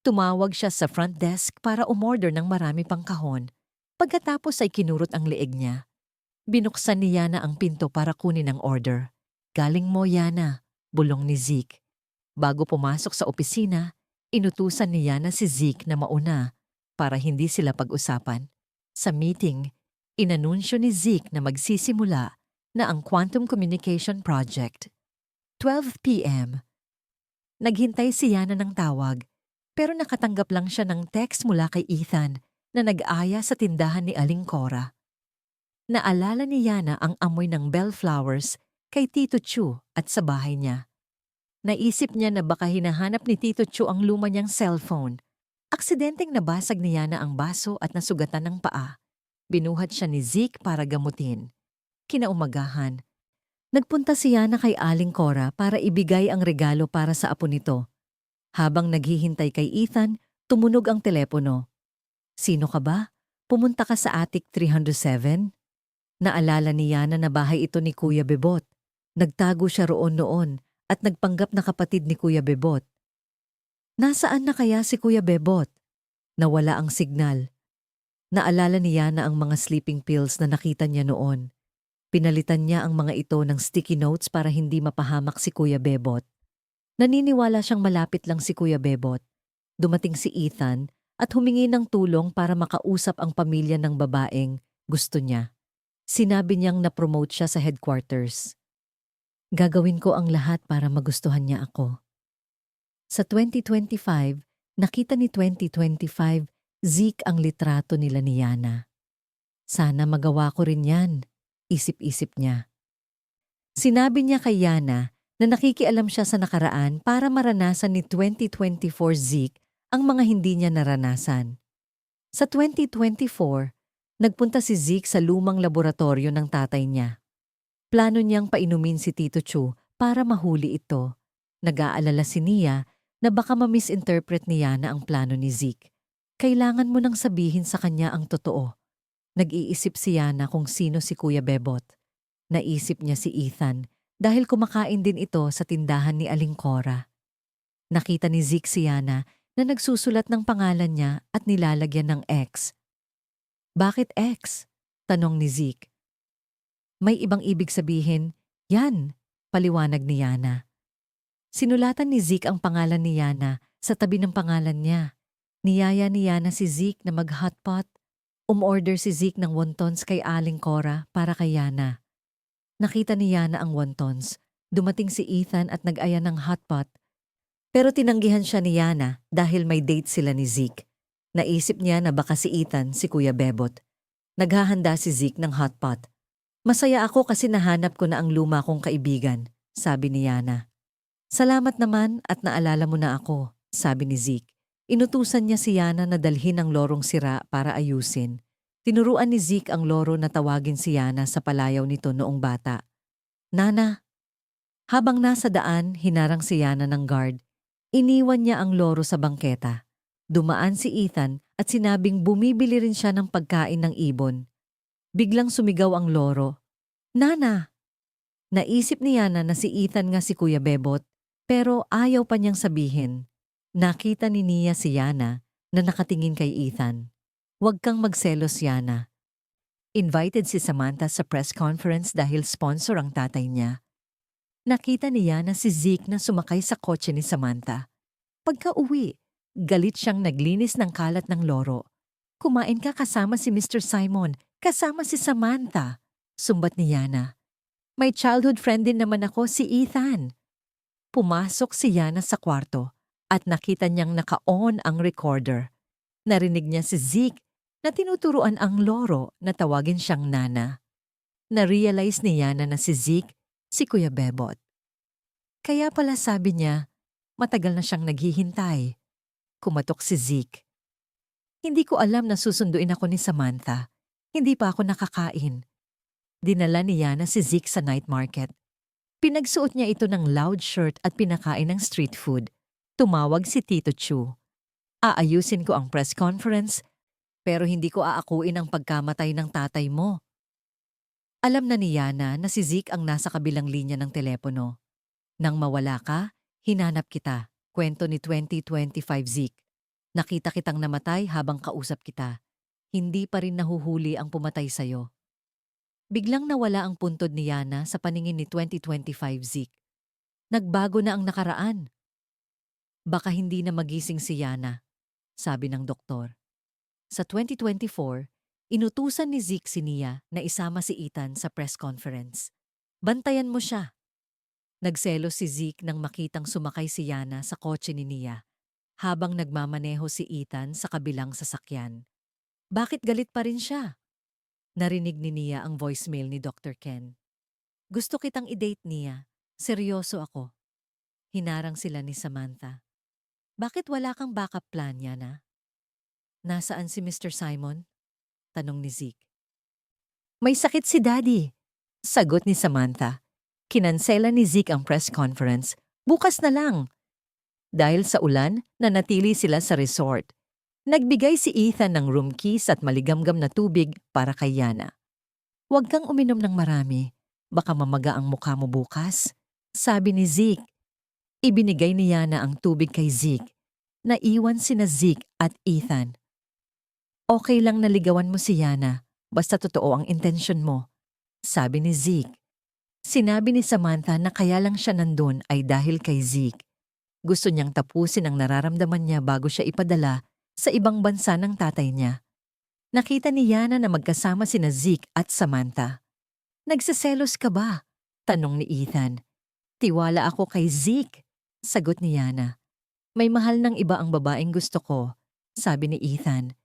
Tumawag siya sa front desk para umorder ng marami pang kahon. Pagkatapos ay kinurot ang leeg niya. Binuksan ni Yana ang pinto para kunin ang order. Galing mo, Yana, bulong ni Zeke. Bago pumasok sa opisina, inutusan ni Yana si Zeke na mauna para hindi sila pag-usapan. Sa meeting, inanunsyo ni Zeke na magsisimula na ang Quantum Communication Project. 12 p.m. Naghintay si Yana ng tawag, pero nakatanggap lang siya ng text mula kay Ethan na nag-aya sa tindahan ni Aling Cora. Naalala ni Yana ang amoy ng bellflowers kay Tito Chu at sa bahay niya. Naisip niya na baka hinahanap ni Tito Chu ang luma niyang cellphone. Aksidenteng nabasag ni Yana ang baso at nasugatan ng paa. Binuhat siya ni Zeke para gamutin. Kinaumagahan, nagpunta si Yana kay Aling Cora para ibigay ang regalo para sa apo nito. Habang naghihintay kay Ethan, tumunog ang telepono. Sino ka ba? Pumunta ka sa Attic 307? Naalala ni Yana na bahay ito ni Kuya Bebot. Nagtago siya roon noon at nagpanggap na kapatid ni Kuya Bebot. Nasaan na kaya si Kuya Bebot? Nawala ang signal. Naalala ni Yana ang mga sleeping pills na nakita niya noon. Pinalitan niya ang mga ito ng sticky notes para hindi mapahamak si Kuya Bebot. Naniniwala siyang malapit lang si Kuya Bebot. Dumating si Ethan at humingi ng tulong para makausap ang pamilya ng babaeng gusto niya. Sinabi niyang na-promote siya sa headquarters. Gagawin ko ang lahat para magustuhan niya ako. Sa 2025, nakita ni 2025, Zeke ang litrato nila ni Yana. Sana magawa ko rin yan, isip-isip niya. Sinabi niya kay Yana na nakikialam siya sa nakaraan para maranasan ni 2024 Zeke ang mga hindi niya naranasan. Sa 2024, Nagpunta si Zeke sa lumang laboratorio ng tatay niya. Plano niyang painumin si Tito Chu para mahuli ito. Nag-aalala si Nia na baka ma-misinterpret ni Yana ang plano ni Zeke. Kailangan mo nang sabihin sa kanya ang totoo. Nag-iisip si Yana kung sino si Kuya Bebot. Naisip niya si Ethan dahil kumakain din ito sa tindahan ni Aling Cora. Nakita ni Zeke si Yana na nagsusulat ng pangalan niya at nilalagyan ng X. Bakit X? Tanong ni Zeke. May ibang ibig sabihin, yan, paliwanag ni Yana. Sinulatan ni Zeke ang pangalan ni Yana sa tabi ng pangalan niya. Niyaya ni Yana si Zeke na mag-hotpot. Umorder si Zeke ng wontons kay Aling Cora para kay Yana. Nakita ni Yana ang wontons. Dumating si Ethan at nag-aya ng hotpot. Pero tinanggihan siya ni Yana dahil may date sila ni Zeke. Naisip niya na baka si Ethan si Kuya Bebot. Naghahanda si Zeke ng hotpot. Masaya ako kasi nahanap ko na ang luma kong kaibigan, sabi ni Yana. Salamat naman at naalala mo na ako, sabi ni Zeke. Inutusan niya si Yana na dalhin ang lorong sira para ayusin. Tinuruan ni Zeke ang loro na tawagin si Yana sa palayaw nito noong bata. Nana. Habang nasa daan, hinarang si Yana ng guard. Iniwan niya ang loro sa bangketa. Dumaan si Ethan at sinabing bumibili rin siya ng pagkain ng ibon. Biglang sumigaw ang loro. Nana! Naisip ni Yana na si Ethan nga si Kuya Bebot, pero ayaw pa niyang sabihin. Nakita ni Nia si Yana na nakatingin kay Ethan. Huwag kang magselos, Yana. Invited si Samantha sa press conference dahil sponsor ang tatay niya. Nakita ni Yana si Zeke na sumakay sa kotse ni Samantha. Pagka-uwi, galit siyang naglinis ng kalat ng loro. Kumain ka kasama si Mr. Simon, kasama si Samantha. Sumbat ni Yana. May childhood friend din naman ako, si Ethan. Pumasok si Yana sa kwarto at nakita niyang naka-on ang recorder. Narinig niya si Zeke na tinuturuan ang loro na tawagin siyang Nana. Na-realize ni Yana na si Zeke, si Kuya Bebot. Kaya pala sabi niya, matagal na siyang naghihintay. Kumatok si Zeke. Hindi ko alam na susunduin ako ni Samantha. Hindi pa ako nakakain. Dinala ni Yana si Zeke sa night market. Pinagsuot niya ito ng loud shirt at pinakain ng street food. Tumawag si Tito Chu. Aayusin ko ang press conference, pero hindi ko aakuin ang pagkamatay ng tatay mo. Alam na ni Yana na si Zeke ang nasa kabilang linya ng telepono. Nang mawala ka, hinanap kita. Kwento ni 2025 Zeke. Nakita kitang namatay habang kausap kita. Hindi pa rin nahuhuli ang pumatay sa'yo. Biglang nawala ang puntod ni Yana sa paningin ni 2025 Zeke. Nagbago na ang nakaraan. Baka hindi na magising si Yana, sabi ng doktor. Sa 2024, inutusan ni Zeke si Nia na isama si Ethan sa press conference. Bantayan mo siya. Nagselos si Zeke nang makitang sumakay si Yana sa kotse ni Nia habang nagmamaneho si Ethan sa kabilang sasakyan. Bakit galit pa rin siya? Narinig ni Nia ang voicemail ni Dr. Ken. Gusto kitang i-date, Nia. Seryoso ako. Hinarang sila ni Samantha. Bakit wala kang backup plan, Yana? Nasaan si Mr. Simon? Tanong ni Zeke. May sakit si Daddy. Sagot ni Samantha. Kinansela ni Zeke ang press conference. Bukas na lang. Dahil sa ulan, nanatili sila sa resort. Nagbigay si Ethan ng room keys at maligamgam na tubig para kay Yana. Huwag kang uminom ng marami. Baka mamaga ang mukha mo bukas. Sabi ni Zeke. Ibinigay ni Yana ang tubig kay Zeke. Naiwan sina Zeke at Ethan. Okay lang naligawan mo si Yana. Basta totoo ang intensyon mo. Sabi ni Zeke. Sinabi ni Samantha na kaya lang siya nandun ay dahil kay Zeke. Gusto niyang tapusin ang nararamdaman niya bago siya ipadala sa ibang bansa ng tatay niya. Nakita ni Yana na magkasama sina Zeke at Samantha. Nagseselos ka ba? Tanong ni Ethan. Tiwala ako kay Zeke, sagot ni Yana. May mahal ng iba ang babaeng gusto ko, sabi ni Ethan.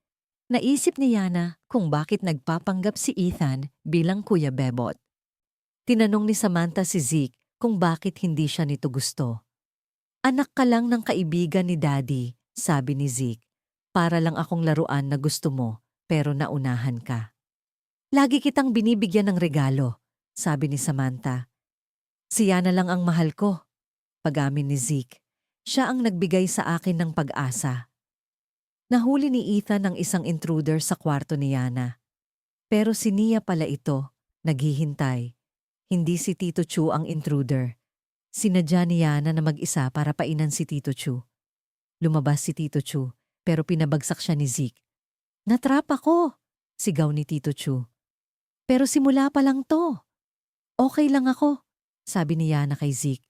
Naisip ni Yana kung bakit nagpapanggap si Ethan bilang Kuya Bebot. Tinanong ni Samantha si Zeke kung bakit hindi siya nito gusto. Anak ka lang ng kaibigan ni Daddy, sabi ni Zeke. Para lang akong laruan na gusto mo, pero naunahan ka. Lagi kitang binibigyan ng regalo, sabi ni Samantha. Si Yana lang ang mahal ko, pag-amin ni Zeke. Siya ang nagbigay sa akin ng pag-asa. Nahuli ni Ethan ang isang intruder sa kwarto ni Yana. Pero si Nia pala ito, naghihintay. Hindi si Tito Chu ang intruder. Sinadya ni Yana na mag-isa para painan si Tito Chu. Lumabas si Tito Chu, pero pinabagsak siya ni Zeke. "Natrap ako!" sigaw ni Tito Chu. "Pero simula pa lang to." "Okay lang ako," sabi ni Yana kay Zeke.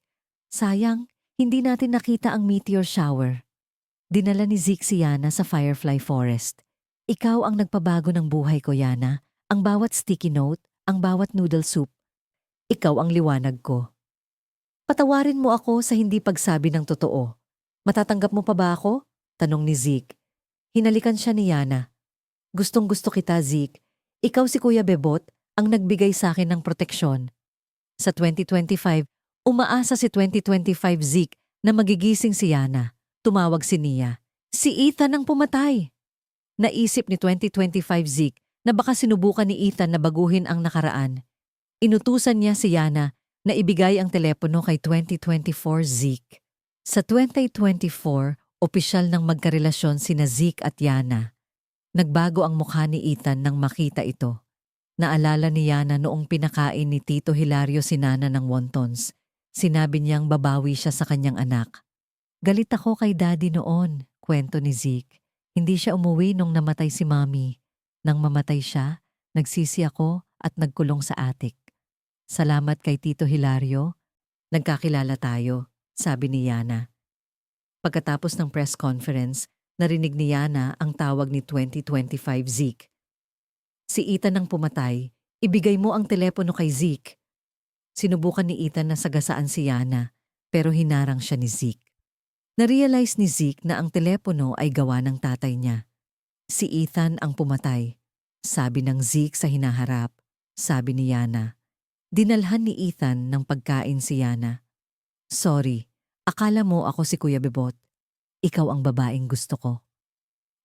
"Sayang, hindi natin nakita ang meteor shower." Dinala ni Zeke si Yana sa Firefly Forest. "Ikaw ang nagpabago ng buhay ko, Yana. Ang bawat sticky note, ang bawat noodle soup. Ikaw ang liwanag ko. Patawarin mo ako sa hindi pagsabi ng totoo. Matatanggap mo pa ba ako?" tanong ni Zeke. Hinalikan siya ni Yana. "Gustong-gusto kita, Zeke. Ikaw si Kuya Bebot ang nagbigay sa akin ng proteksyon. Sa 2025, umaasa si 2025 Zeke na magigising si Yana." Tumawag si Nia. "Si Ethan ang pumatay." Naisip ni 2025 Zeke na baka sinubukan ni Ethan na baguhin ang nakaraan. Inutusan niya si Yana na ibigay ang telepono kay 2024 Zeke. Sa 2024, opisyal nang magkarelasyon sina Zeke at Yana. Nagbago ang mukha ni Ethan nang makita ito. Naalala ni Yana noong pinakain ni Tito Hilario si Nana ng wontons. Sinabi niyang babawi siya sa kanyang anak. "Galit ako kay Daddy noon," kwento ni Zeke. "Hindi siya umuwi nung namatay si Mommy. Nang mamatay siya, nagsisi ako at nagkulong sa attic. Salamat kay Tito Hilario, nagkakilala tayo," sabi ni Yana. Pagkatapos ng press conference, narinig ni Yana ang tawag ni 2025 Zeke. "Si Ethan ang pumatay, ibigay mo ang telepono kay Zeke." Sinubukan ni Ethan na sagasaan si Yana, pero hinarang siya ni Zeke. Narealize ni Zeke na ang telepono ay gawa ng tatay niya. "Si Ethan ang pumatay," sabi ng Zeke sa hinaharap. Sabi ni Yana. Dinalhan ni Ethan ng pagkain si Yana. "Sorry, akala mo ako si Kuya Bebot. Ikaw ang babaeng gusto ko."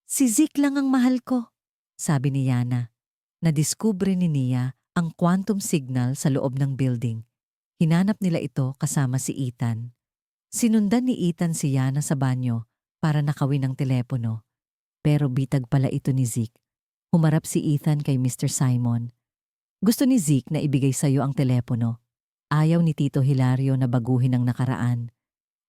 "Si Zeke lang ang mahal ko," sabi ni Yana. Nadiskubre ni Nia ang quantum signal sa loob ng building. Hinanap nila ito kasama si Ethan. Sinundan ni Ethan si Yana sa banyo para nakawin ang telepono. Pero bitag pala ito ni Zeke. Humarap si Ethan kay Mr. Simon. "Gusto ni Zeke na ibigay sa iyo ang telepono. Ayaw ni Tito Hilario na baguhin ang nakaraan."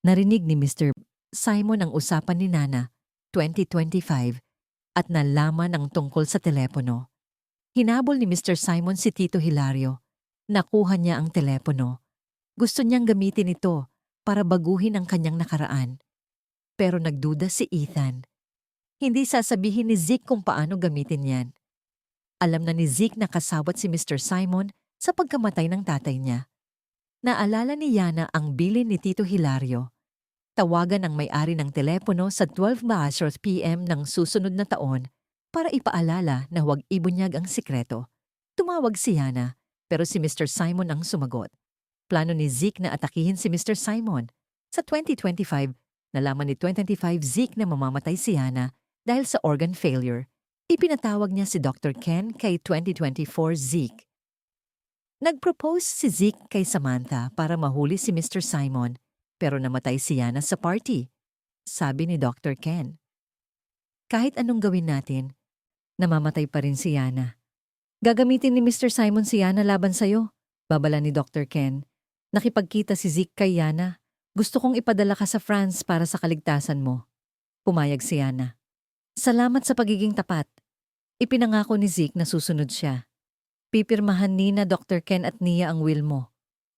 Narinig ni Mr. Simon ang usapan ni Nana, 2025, at nalaman ang tungkol sa telepono. Hinabol ni Mr. Simon si Tito Hilario. Nakuha niya ang telepono. Gusto niyang gamitin ito para baguhin ang kanyang nakaraan. Pero nagduda si Ethan. Hindi sasabihin ni Zeke kung paano gamitin yan. Alam na ni Zeke na kasawat si Mr. Simon sa pagkamatay ng tatay niya. Naalala ni Yana ang bilin ni Tito Hilario. Tawagan ang may-ari ng telepono sa 12 PM ng susunod na taon para ipaalala na huwag ibunyag ang sikreto. Tumawag si Yana, pero si Mr. Simon ang sumagot. Plano ni Zeke na atakihin si Mr. Simon. Sa 2025, nalaman ni 2025 Zeke na mamamatay si Yana dahil sa organ failure. Ipinatawag niya si Dr. Ken kay 2024 Zeke. Nag-propose si Zeke kay Samantha para mahuli si Mr. Simon, pero namatay si Yana sa party. Sabi ni Dr. Ken. "Kahit anong gawin natin, namamatay pa rin si Yana. Gagamitin ni Mr. Simon si Yana laban sa'yo," babala ni Dr. Ken. "Nakipagkita si Zeke kay Yana. Gusto kong ipadala ka sa France para sa kaligtasan mo." Pumayag si Yana. "Salamat sa pagiging tapat." Ipinangako ni Zeke na susunod siya. "Pipirmahan ni na Dr. Ken at Nia ang will mo."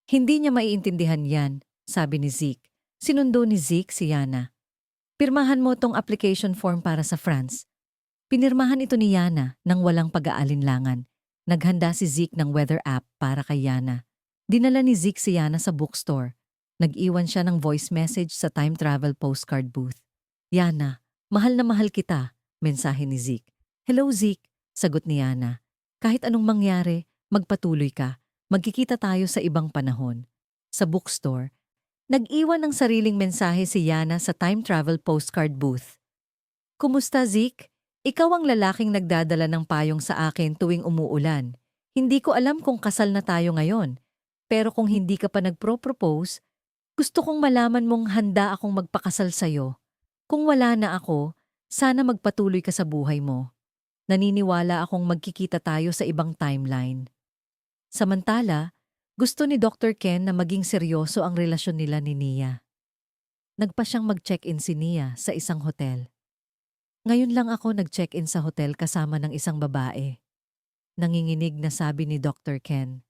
"Hindi niya maiintindihan yan," sabi ni Zeke. Sinundo ni Zeke si Yana. "Pirmahan mo tong application form para sa France." Pinirmahan ito ni Yana nang walang pag-aalinlangan. Naghanda si Zeke ng weather app para kay Yana. Dinala ni Zeke si Yana sa bookstore. Nag-iwan siya ng voice message sa time travel postcard booth. "Yana, mahal na mahal kita," mensahe ni Zeke. "Hello Zeke," sagot ni Yana. "Kahit anong mangyari, magpatuloy ka. Magkikita tayo sa ibang panahon." Sa bookstore, nag-iwan ng sariling mensahe si Yana sa time travel postcard booth. "Kumusta Zeke? Ikaw ang lalaking nagdadala ng payong sa akin tuwing umuulan. Hindi ko alam kung kasal na tayo ngayon, pero kung hindi ka pa nagpro-propose, gusto kong malaman mong handa akong magpakasal sa'yo. Kung wala na ako, sana magpatuloy ka sa buhay mo. Naniniwala akong magkikita tayo sa ibang timeline. Samantala, gusto ni Dr. Ken na maging seryoso ang relasyon nila ni Nia. Nagpa siyang mag-check-in si Nia sa isang hotel. Ngayon lang ako nag-check-in sa hotel kasama ng isang babae. Nanginginig na sabi ni Dr. Ken.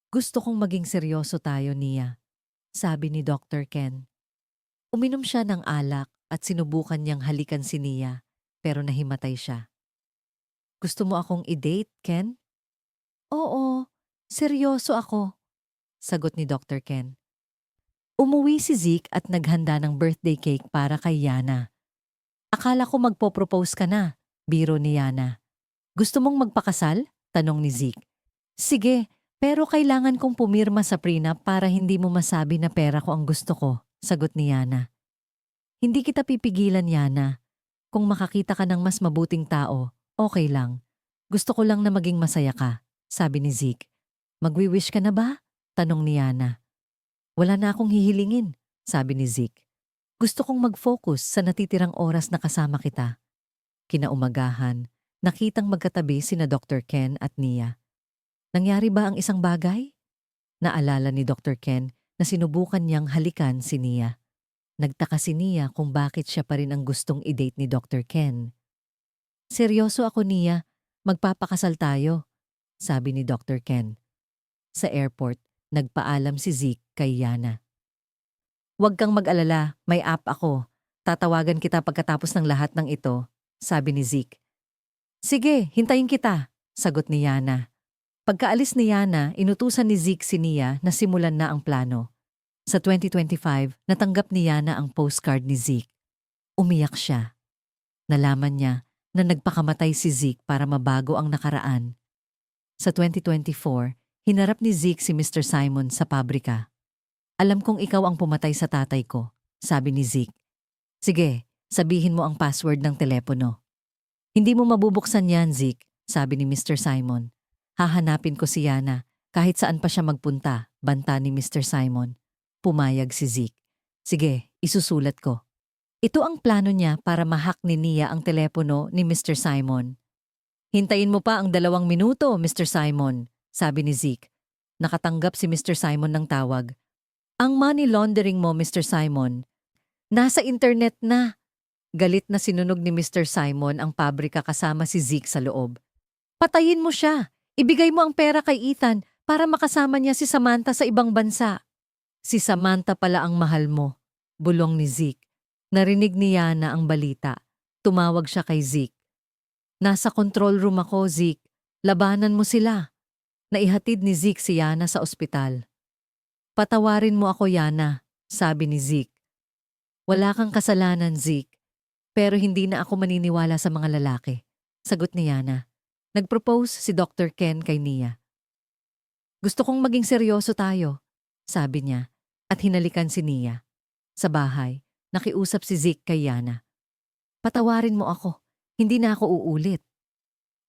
Gusto kong maging seryoso tayo, Nia, sabi ni Dr. Ken. Uminom siya ng alak at sinubukan niyang halikan si Nia, pero nahimatay siya. Gusto mo akong i-date, Ken? Oo, seryoso ako, sagot ni Dr. Ken. Umuwi si Zeke at naghanda ng birthday cake para kay Yana. Akala ko magpo-propose ka na, biro ni Yana. Gusto mong magpakasal? Tanong ni Zeke. Sige, pero kailangan kong pumirma sa prenup para hindi mo masabi na pera ko ang gusto ko, sagot ni Yana. Hindi kita pipigilan, Yana. Kung makakita ka ng mas mabuting tao, okay lang. Gusto ko lang na maging masaya ka, sabi ni Zeke. Magwi-wish ka na ba? Tanong ni Yana. Wala na akong hihilingin, sabi ni Zeke. Gusto kong mag-focus sa natitirang oras na kasama kita. Kinaumagahan, nakitang magkatabi sina Dr. Ken at Nia. Nangyari ba ang isang bagay? Naalala ni Dr. Ken na sinubukan niyang halikan si Nia. Nagtaka si Nia kung bakit siya pa rin ang gustong i-date ni Dr. Ken. Seryoso ako, Nia. Magpapakasal tayo, sabi ni Dr. Ken. Sa airport, nagpaalam si Zeke kay Yana. Huwag kang mag-alala, may app ako. Tatawagan kita pagkatapos ng lahat ng ito, sabi ni Zeke. Sige, hintayin kita, sagot ni Yana. Pagkaalis ni Yana, inutusan ni Zeke si Nia na simulan na ang plano. Sa 2025, natanggap ni Yana ang postcard ni Zeke. Umiyak siya. Nalaman niya na nagpakamatay si Zeke para mabago ang nakaraan. Sa 2024, hinarap ni Zeke si Mr. Simon sa pabrika. Alam kong ikaw ang pumatay sa tatay ko, sabi ni Zeke. Sige, sabihin mo ang password ng telepono. Hindi mo mabubuksan yan, Zeke, sabi ni Mr. Simon. Hahanapin ko si Yana, kahit saan pa siya magpunta, banta ni Mr. Simon. Pumayag si Zeke. Sige, isusulat ko. Ito ang plano niya para ma-hack ni Nia ang telepono ni Mr. Simon. Hintayin mo pa ang 2 minuto, Mr. Simon, sabi ni Zeke. Nakatanggap si Mr. Simon ng tawag. Ang money laundering mo, Mr. Simon. Nasa internet na. Galit na sinunog ni Mr. Simon ang pabrika kasama si Zeke sa loob. Patayin mo siya. Ibigay mo ang pera kay Ethan para makasama niya si Samantha sa ibang bansa. Si Samantha pala ang mahal mo, bulong ni Zeke. Narinig ni Yana ang balita. Tumawag siya kay Zeke. Nasa control room ako, Zeke. Labanan mo sila. Naihatid ni Zeke si Yana sa ospital. Patawarin mo ako, Yana, sabi ni Zeke. Wala kang kasalanan, Zeke. Pero hindi na ako maniniwala sa mga lalaki, sagot ni Yana. Nag-propose si Dr. Ken kay Nia. Gusto kong maging seryoso tayo, sabi niya, at hinalikan si Nia. Sa bahay, nakiusap si Zeke kay Yana. Patawarin mo ako, hindi na ako uulit.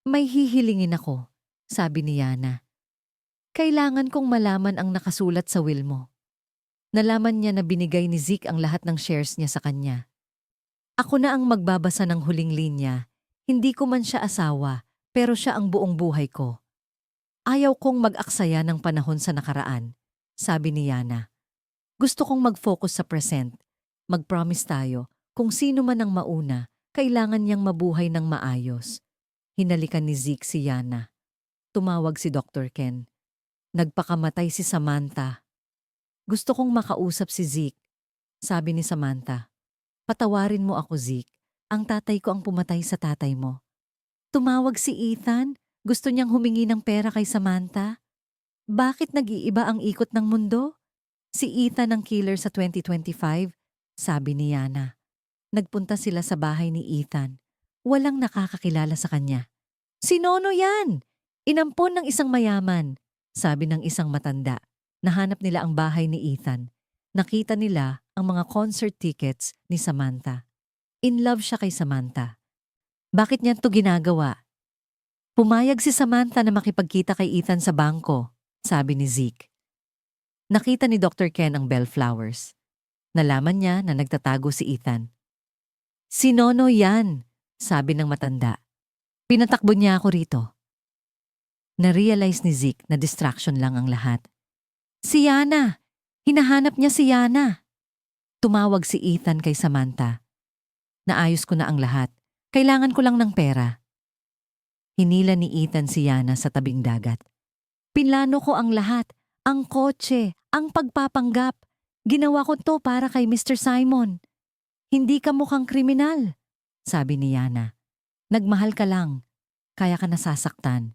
May hihilingin ako, sabi ni Yana. Kailangan kong malaman ang nakasulat sa will mo. Nalaman niya na binigay ni Zeke ang lahat ng shares niya sa kanya. Ako na ang magbabasa ng huling linya. Hindi ko man siya asawa, pero siya ang buong buhay ko. Ayaw kong mag-aksaya ng panahon sa nakaraan, sabi ni Yana. Gusto kong mag-focus sa present. Mag-promise tayo, kung sino man ang mauna, kailangan niyang mabuhay ng maayos. Hinalikan ni Zeke si Yana. Tumawag si Dr. Ken. Nagpakamatay si Samantha. Gusto kong makausap si Zeke, sabi ni Samantha. Patawarin mo ako, Zeke. Ang tatay ko ang pumatay sa tatay mo. Tumawag si Ethan. Gusto niyang humingi ng pera kay Samantha. Bakit nag-iiba ang ikot ng mundo? Si Ethan ang killer sa 2025, sabi ni Yana. Nagpunta sila sa bahay ni Ethan. Walang nakakakilala sa kanya. Si Nono yan! Inampon ng isang mayaman, sabi ng isang matanda. Nahanap nila ang bahay ni Ethan. Nakita nila ang mga concert tickets ni Samantha. In love siya kay Samantha. Bakit niya ito ginagawa? Pumayag si Samantha na makipagkita kay Ethan sa bangko, sabi ni Zeke. Nakita ni Dr. Ken ang bellflowers. Nalaman niya na nagtatago si Ethan. Si Nono yan, sabi ng matanda. Pinatakbo niya ako rito. Na-realize ni Zeke na distraction lang ang lahat. Si Yana! Hinahanap niya si Yana! Tumawag si Ethan kay Samantha. Naayos ko na ang lahat. Kailangan ko lang ng pera. Hinila ni Ethan si Yana sa tabing dagat. Pinlano ko ang lahat. Ang kotse, ang pagpapanggap. Ginawa ko to para kay Mr. Simon. Hindi ka mukhang kriminal, sabi ni Yana. Nagmahal ka lang. Kaya ka nasasaktan.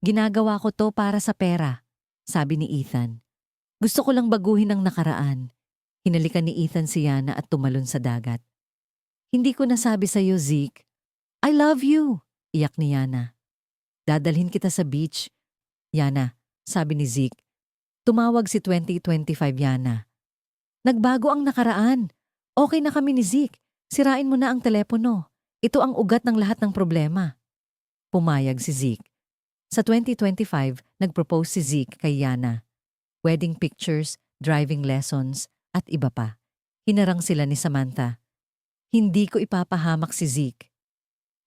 Ginagawa ko to para sa pera, sabi ni Ethan. Gusto ko lang baguhin ang nakaraan. Hinalikan ni Ethan si Yana at tumalon sa dagat. Hindi ko nasabi sa iyo, Zeke. I love you, iyak ni Yana. Dadalhin kita sa beach. Yana, sabi ni Zeke. Tumawag si 2025 Yana. Nagbago ang nakaraan. Okay na kami ni Zeke. Sirain mo na ang telepono. Ito ang ugat ng lahat ng problema. Pumayag si Zeke. Sa 2025, nag-propose si Zeke kay Yana. Wedding pictures, driving lessons, at iba pa. Hinarang sila ni Samantha. Hindi ko ipapahamak si Zeke.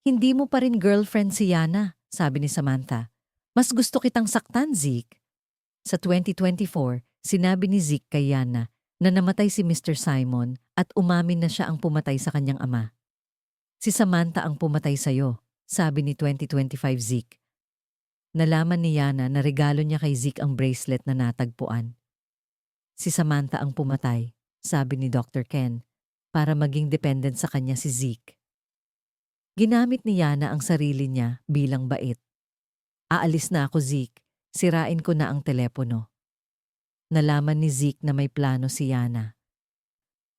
Hindi mo pa rin girlfriend si Yana, sabi ni Samantha. Mas gusto kitang saktan, Zeke. Sa 2024, sinabi ni Zeke kay Yana na namatay si Mr. Simon at umamin na siya ang pumatay sa kanyang ama. Si Samantha ang pumatay sa'yo, sabi ni 2025 Zeke. Nalaman ni Yana na regalo niya kay Zeke ang bracelet na natagpuan. Si Samantha ang pumatay, sabi ni Dr. Ken, para maging dependent sa kanya si Zeke. Ginamit ni Yana ang sarili niya bilang bait. Aalis na ako, Zeke. Sirain ko na ang telepono. Nalaman ni Zeke na may plano si Yana.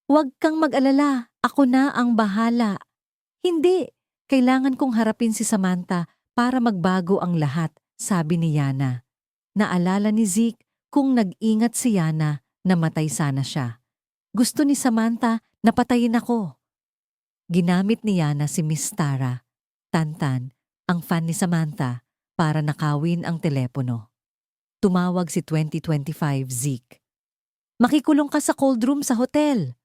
Huwag kang mag-alala, ako na ang bahala. Hindi, kailangan kong harapin si Samantha para magbago ang lahat, sabi ni Yana. Naalala ni Zeke kung nag-ingat si Yana, namatay sana siya. Gusto ni Samantha na patayin ako. Ginamit ni Yana si Miss Tara, Tantan, ang fan ni Samantha, para nakawin ang telepono. Tumawag si 2025 Zeke. Makikulong ka sa cold room sa hotel.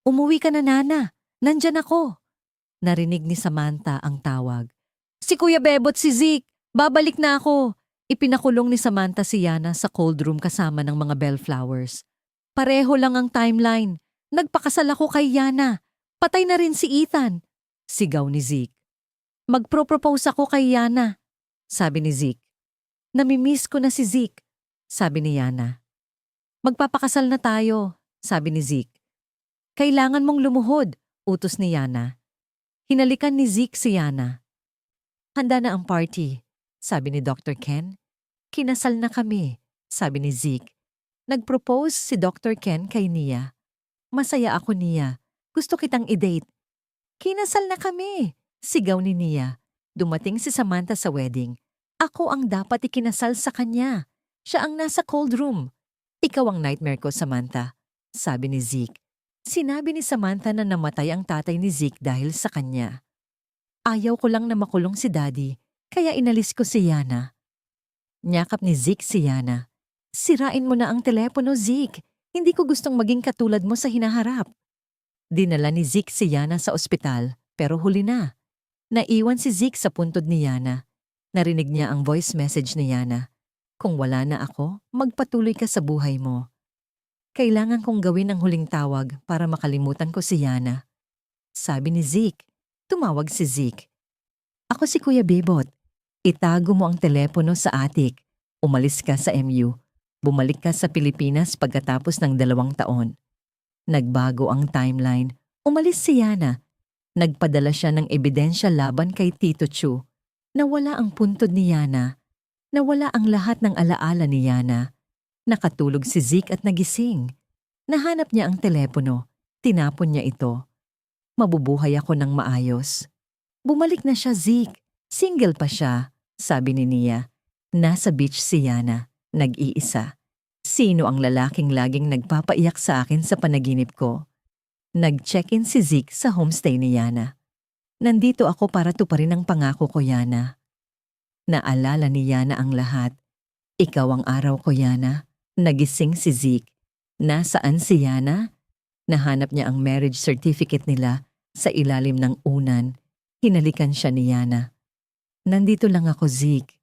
Umuwi ka na, Nana. Nandyan ako. Narinig ni Samantha ang tawag. Si Kuya Bebot, si Zeke. Babalik na ako. Ipinakulong ni Samantha si Yana sa cold room kasama ng mga bellflowers. Pareho lang ang timeline. Nagpakasal ako kay Yana. Patay na rin si Ethan. Sigaw ni Zeke. Magpro-propose ako kay Yana, sabi ni Zeke. Namimiss ko na si Zeke, sabi ni Yana. Magpapakasal na tayo, sabi ni Zeke. Kailangan mong lumuhod, utos ni Yana. Hinalikan ni Zeke si Yana. Handa na ang party, sabi ni Dr. Ken. Kinasal na kami, sabi ni Zeke. Nag-propose si Dr. Ken kay Nia. Masaya ako, Nia. Gusto kitang i-date. Kinasal na kami, sigaw ni Nia. Dumating si Samantha sa wedding. Ako ang dapat ikinasal sa kanya. Siya ang nasa cold room. Ikaw ang nightmare ko, Samantha, sabi ni Zeke. Sinabi ni Samantha na namatay ang tatay ni Zeke dahil sa kanya. Ayaw ko lang na makulong si Daddy, kaya inalis ko si Yana. Nyakap ni Zeke si Yana. Sirain mo na ang telepono, Zeke. Hindi ko gustong maging katulad mo sa hinaharap. Dinala ni Zeke si Yana sa ospital, pero huli na. Naiwan si Zeke sa puntod ni Yana. Narinig niya ang voice message ni Yana. Kung wala na ako, magpatuloy ka sa buhay mo. Kailangan kong gawin ang huling tawag para makalimutan ko si Yana. Sabi ni Zeke. Tumawag si Zeke. Ako si Kuya Bebot. Itago mo ang telepono sa attic. Umalis ka sa MU. Bumalik ka sa Pilipinas pagkatapos ng 2 taon. Nagbago ang timeline. Umalis si Yana. Nagpadala siya ng ebidensya laban kay Tito Chu. Nawala ang puntod ni Yana. Nawala ang lahat ng alaala ni Yana. Nakatulog si Zeke at nagising. Nahanap niya ang telepono. Tinapon niya ito. Mabubuhay ako ng maayos. Bumalik na siya, Zeke. Single pa siya, sabi ni Nia. Nasa beach si Yana, nag-iisa. Sino ang lalaking laging nagpapaiyak sa akin sa panaginip ko? Nag-check-in si Zeke sa homestay ni Yana. Nandito ako para tuparin ang pangako ko, Yana. Naalala ni Yana ang lahat. Ikaw ang araw ko, Yana. Nagising si Zeke. Nasaan si Yana? Nahanap niya ang marriage certificate nila sa ilalim ng unan. Hinalikan siya ni Yana. Nandito lang ako, Zeke.